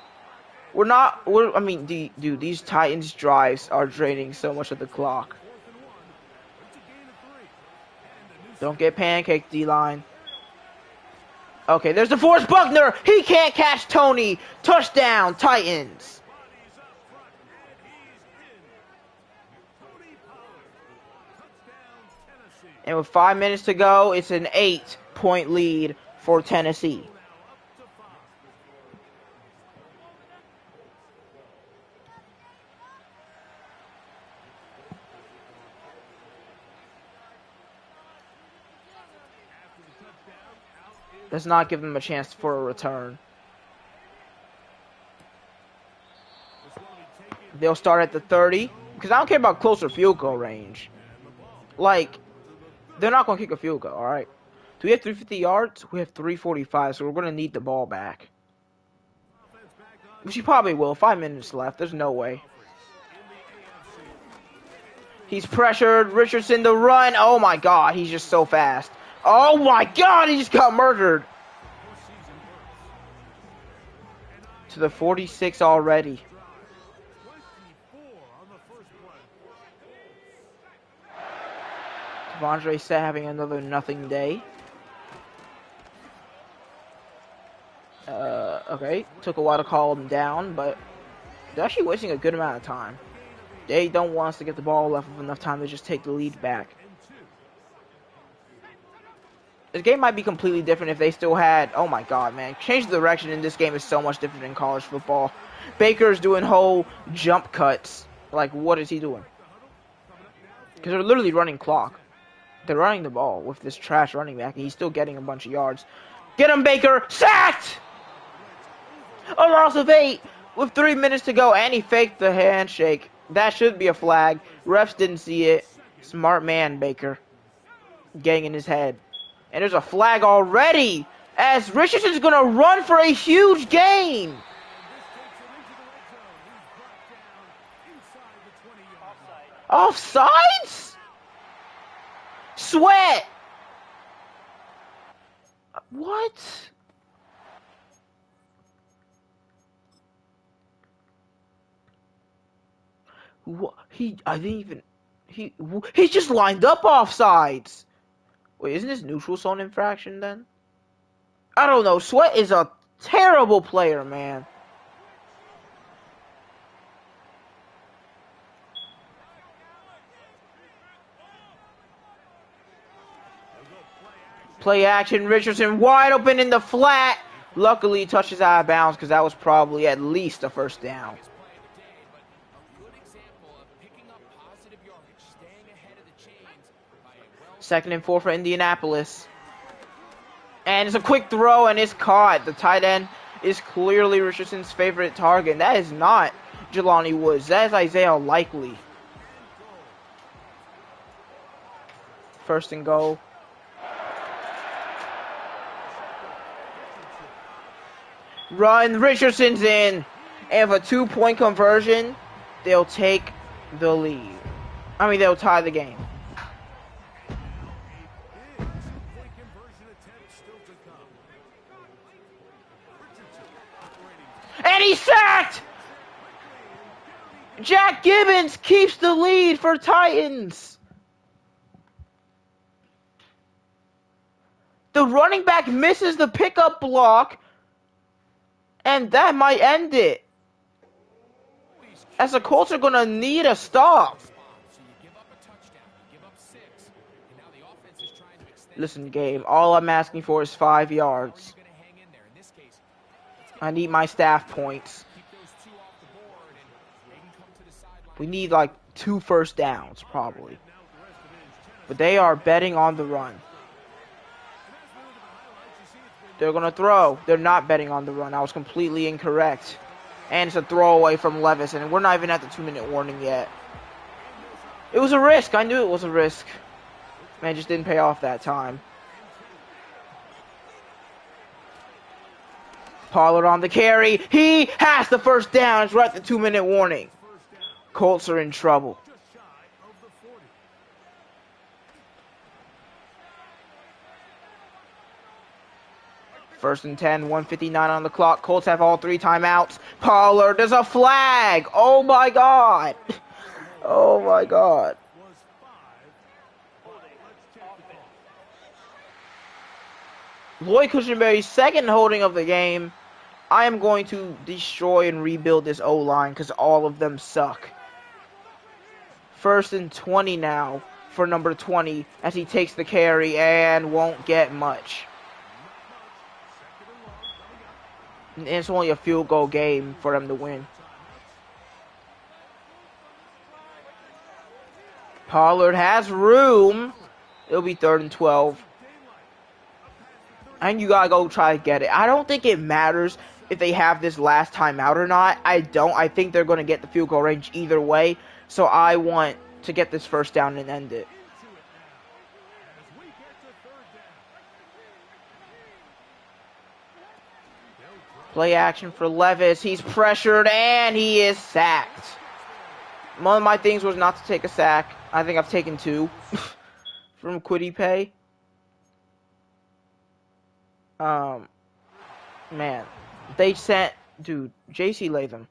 S1: I mean, dude, these Titans drives are draining so much of the clock. Don't get pancaked, D-line. Okay, there's the force Buckner. He can't catch Tony. Touchdown, Titans. And with 5 minutes to go, it's an 8-point lead for Tennessee. Let's not give them a chance for a return. They'll start at the 30. Because I don't care about closer field goal range. Like, they're not going to kick a field goal, alright? Do we have 350 yards? We have 345, so we're going to need the ball back. Which he probably will. 5 minutes left. There's no way. He's pressured. Richardson the run. Oh my god, he's just so fast. Oh my god, he just got murdered. To the 46 already. Devondre Set having another nothing day. Okay. Took a while to call him down, but they're actually wasting a good amount of time. They don't want us to get the ball left with enough time to just take the lead back. This game might be completely different if they still had... Oh my god, man. Change the direction in this game is so much different than college football. Baker's doing whole jump cuts. Like, what is he doing? Because they're literally running clock. They're running the ball with this trash running back, and he's still getting a bunch of yards. Get him, Baker! Sacked! A loss of 8 with 3 minutes to go, and he faked the handshake. That should be a flag. Refs didn't see it. Smart man, Baker. Getting in his head. And there's a flag already, as Richardson's going to run for a huge gain. Offsides? Sweat. What? What? I didn't even, he's just lined up offsides. Wait, isn't this neutral zone infraction then? I don't know. Sweat is a terrible player, man. Play action. Richardson wide open in the flat. Luckily, he touches out of bounds because that was probably at least a first down. Second and 4 for Indianapolis. And it's a quick throw, and it's caught. The tight end is clearly Richardson's favorite target. And that is not Jelani Woods. That is Isaiah Likely. First and goal. Run. Richardson's in. And with a 2-point conversion, they'll take the lead. I mean, they'll tie the game. And he's sacked! Jack Gibbons keeps the lead for Titans. The running back misses the pickup block, and that might end it. As the Colts are going to need a stop. Listen, game, all I'm asking for is 5 yards. I need my staff points. We need like 2 first downs, probably. But they are betting on the run. They're going to throw. They're not betting on the run. I was completely incorrect. And it's a throwaway from Levis, and we're not even at the 2-minute warning yet. It was a risk. I knew it was a risk. Man, it just didn't pay off that time. Pollard on the carry. He has the first down. It's right at the 2-minute warning. Colts are in trouble. First and 10, 1:59 on the clock. Colts have all 3 timeouts. Pollard, there's a flag. Oh my God. Oh my God. Lloyd Cushenberry's second holding of the game. I am going to destroy and rebuild this O-line because all of them suck. First and 20 now for number 20 as he takes the carry and won't get much. And it's only a field goal game for them to win. Pollard has room. It'll be 3rd and 12. And you gotta go try to get it. I don't think it matters if they have this last timeout or not. I don't. I think they're going to get the field goal range either way. So I want to get this first down and end it. Play action for Levis. He's pressured and he is sacked. One of my things was not to take a sack. I think I've taken 2 from Quiddy Pay. Man, they sent, dude, JC Latham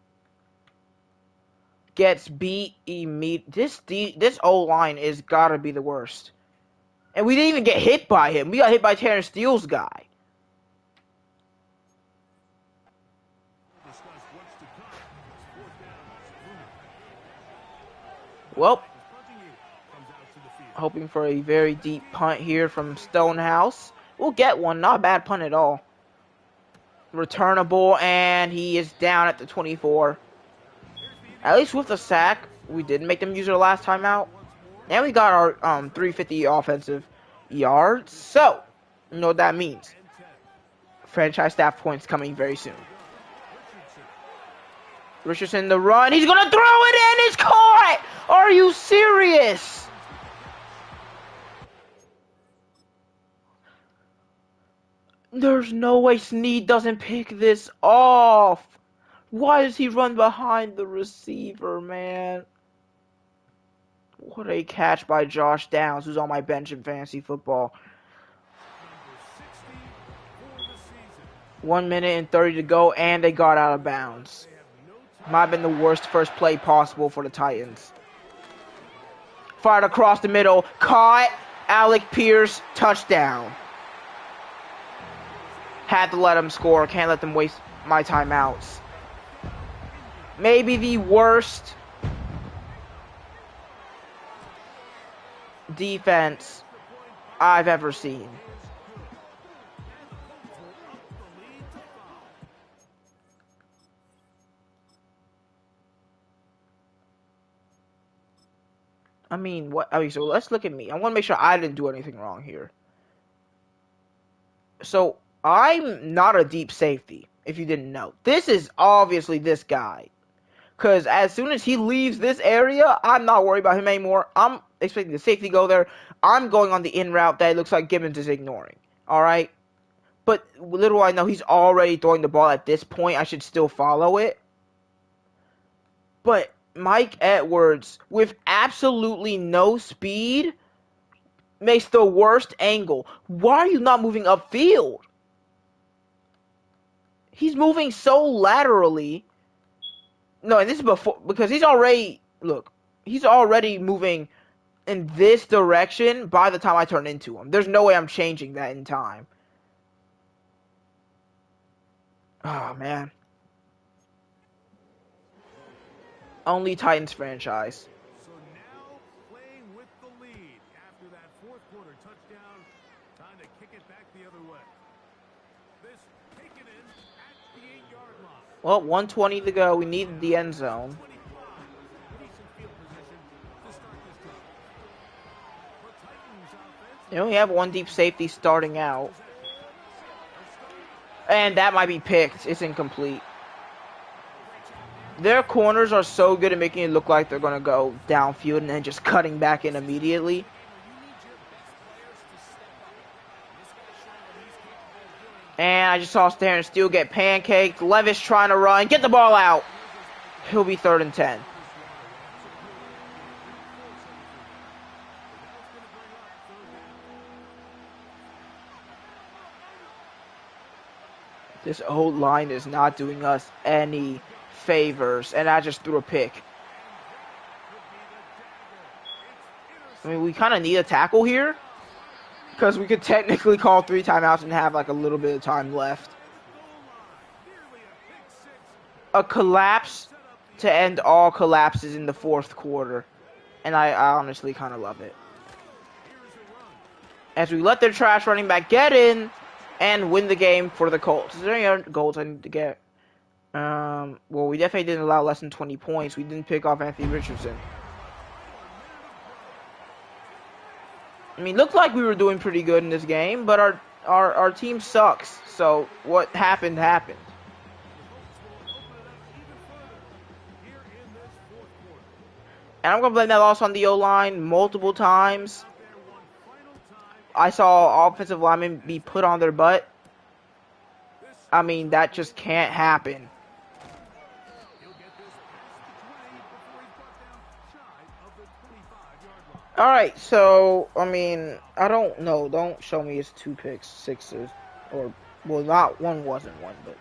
S1: gets beat immediately. This O-line is gotta be the worst. And we didn't even get hit by him. We got hit by Terrence Steele's guy. Well, hoping for a very deep punt here from Stonehouse. We'll get one. Not a bad punt at all. Returnable, and he is down at the 24. At least with the sack, we didn't make them use their last timeout. And we got our 350 offensive yards. So, you know what that means. Franchise staff points coming very soon. Richardson the run. He's going to throw it in. It's caught. Are you serious? There's no way Snead doesn't pick this off. Why does he run behind the receiver, man? What a catch by Josh Downs, who's on my bench in fantasy football. 1 minute and 30 to go, and they got out of bounds. Might have been the worst first play possible for the Titans. Fired across the middle. Caught. Alec Pierce. Touchdown. Had to let them score. Can't let them waste my timeouts. Maybe the worst defense I've ever seen. I mean, what? I mean, so let's look at me. I want to make sure I didn't do anything wrong here. So, I'm not a deep safety, if you didn't know. This is obviously this guy. Because as soon as he leaves this area, I'm not worried about him anymore. I'm expecting the safety to go there. I'm going on the in route that it looks like Gibbons is ignoring. Alright? But little I know, he's already throwing the ball at this point. I should still follow it. But Mike Edwards, with absolutely no speed, makes the worst angle. Why are you not moving upfield? He's moving so laterally. No, and this is before, because he's already moving in this direction by the time I turn into him. There's no way I'm changing that in time. Oh, man. Only Titans franchise.
S2: So now playing with the lead after that fourth quarter touchdown. Time to kick it back the other way. This taken in at the 8-yard line.
S1: Well, 1:20 to go. We need the end zone.
S2: 25. Decent field position to start this drive. The Titans offense.
S1: They only have one deep safety starting out. And that might be picked. It's incomplete. Their corners are so good at making it look like they're going to go downfield and then just cutting back in immediately. And I just saw Darren Steele get pancaked. Levis trying to run. Get the ball out. He'll be 3rd and 10. This old line is not doing us any favors, and I just threw a pick. I mean, we kind of need a tackle here, because we could technically call 3 timeouts and have like a little bit of time left. A collapse to end all collapses in the 4th quarter, and I honestly kind of love it. As we let their trash running back get in and win the game for the Colts. Is there any other goals I need to get? Well, we definitely didn't allow less than 20 points. We didn't pick off Anthony Richardson. I mean, looked like we were doing pretty good in this game, but our team sucks. So what happened, happened. And I'm going to blame that loss on the O-line multiple times. I saw offensive linemen be put on their butt. I mean, that just can't happen. Alright, so, I mean, I don't know. Don't show me it's 2 picks, 6s. Or, well, not one wasn't one, but.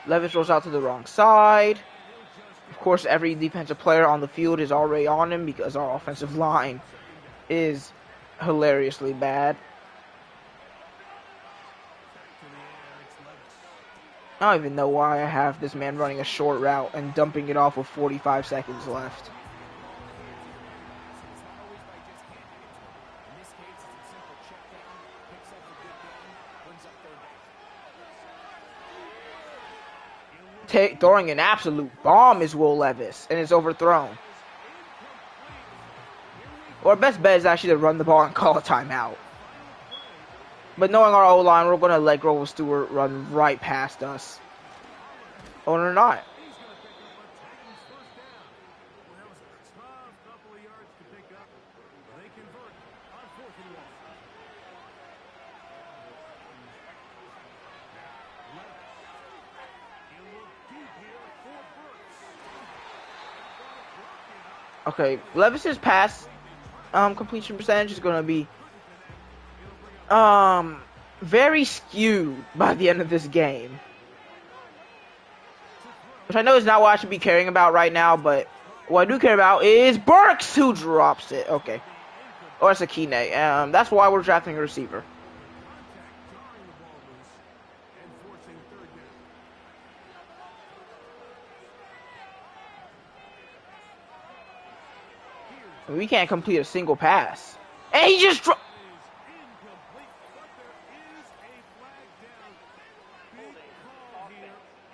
S1: Levis rolls out to the wrong side. Of course, every defensive player on the field is already on him because our offensive line is hilariously bad. I don't even know why I have this man running a short route and dumping it off with 45 seconds left. Throwing an absolute bomb is Will Levis, and it's overthrown. Our best bet is actually to run the ball and call a timeout. But knowing our O-line, we're going to let Grover Stewart run right past us. Or not. Okay, Levis's pass completion percentage is going to be very skewed by the end of this game. Which I know is not what I should be caring about right now, but what I do care about is Burks, who drops it. Okay. Or it's a Kine. That's why we're drafting a receiver. We can't complete a single pass. And he just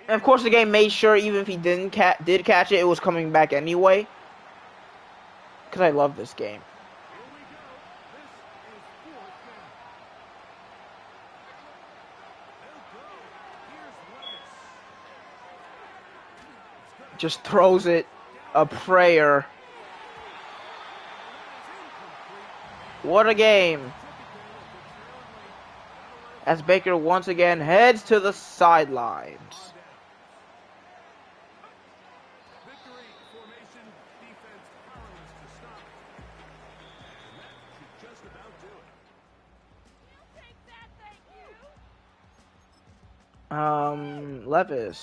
S1: and of course the game made sure even if he did catch it, it was coming back anyway. Because I love this game. Just throws it a prayer. What a game. as Baker once again heads to the sidelines.
S2: Victory formation, defense powerless to stop it. And that should just about do it.
S1: Levis.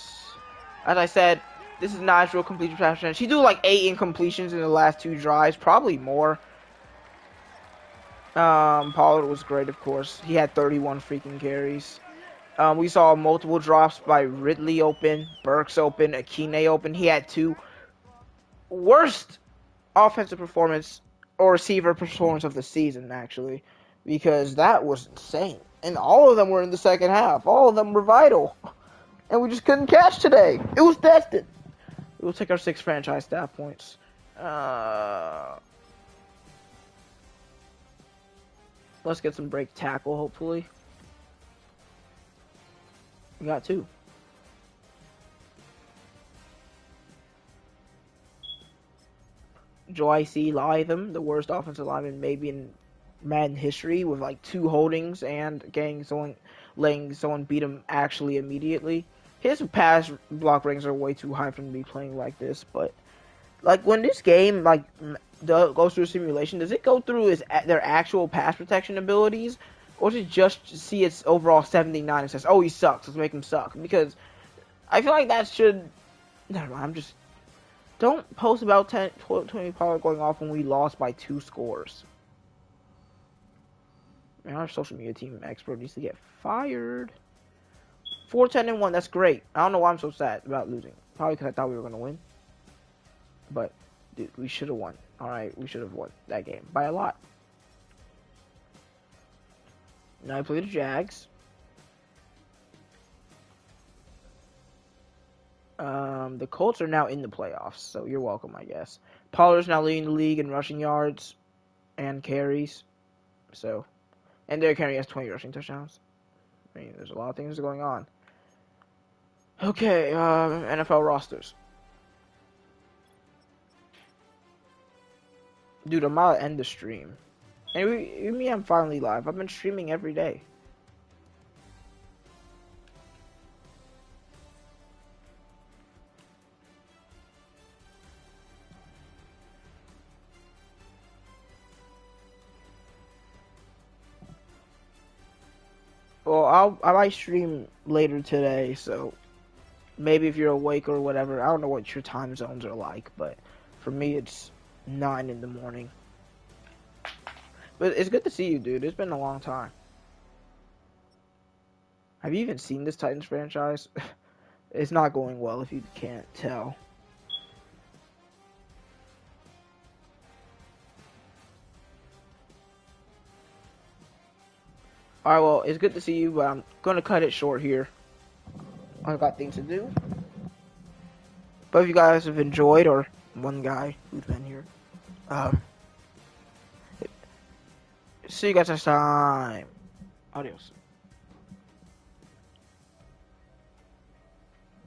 S1: As I said, this is not actual completion percentage. She do like 8 incompletions in the last 2 drives, probably more. Pollard was great, of course. He had 31 freaking carries. We saw multiple drops by Ridley open, Burks open, Akine open. He had 2. Worst offensive performance or receiver performance of the season, actually, because that was insane. And all of them were in the second half. All of them were vital. And we just couldn't catch today. It was tested. We'll take our 6 franchise staff points. Let's get some break tackle, hopefully. We got 2. Joyce Latham, the worst offensive lineman maybe in Madden history, with like 2 holdings and letting someone beat him actually immediately. His pass block ratings are way too high for him to be playing like this, but like when this game goes through a simulation, does it go through their actual pass protection abilities, or does it just see its overall 79 and says, oh, he sucks, let's make him suck? Because I feel like that should... Never mind, don't post about 20 Pollard going off when we lost by 2 scores. Man, our social media team expert needs to get fired. 4-10-1, that's great. I don't know why I'm so sad about losing. Probably because I thought we were going to win. But, dude, we should have won. Alright, we should have won that game by a lot. Now I play the Jags. The Colts are now in the playoffs, so you're welcome, I guess. Pollard's now leading the league in rushing yards and carries. So, and Derrick Henry has 20 rushing touchdowns. I mean, there's a lot of things going on. Okay, NFL rosters. Dude, I'm about to end the stream. And I'm finally live. I've been streaming every day. Well, I might stream later today, so maybe if you're awake or whatever. I don't know what your time zones are like, but for me it's 9 in the morning. But it's good to see you, dude. It's been a long time. Have you even seen this Titans franchise? It's not going well if you can't tell. Alright, well, it's good to see you, but I'm gonna cut it short here. I've got things to do. But if you guys have enjoyed, or one guy who's been here, see you guys next time. Adios.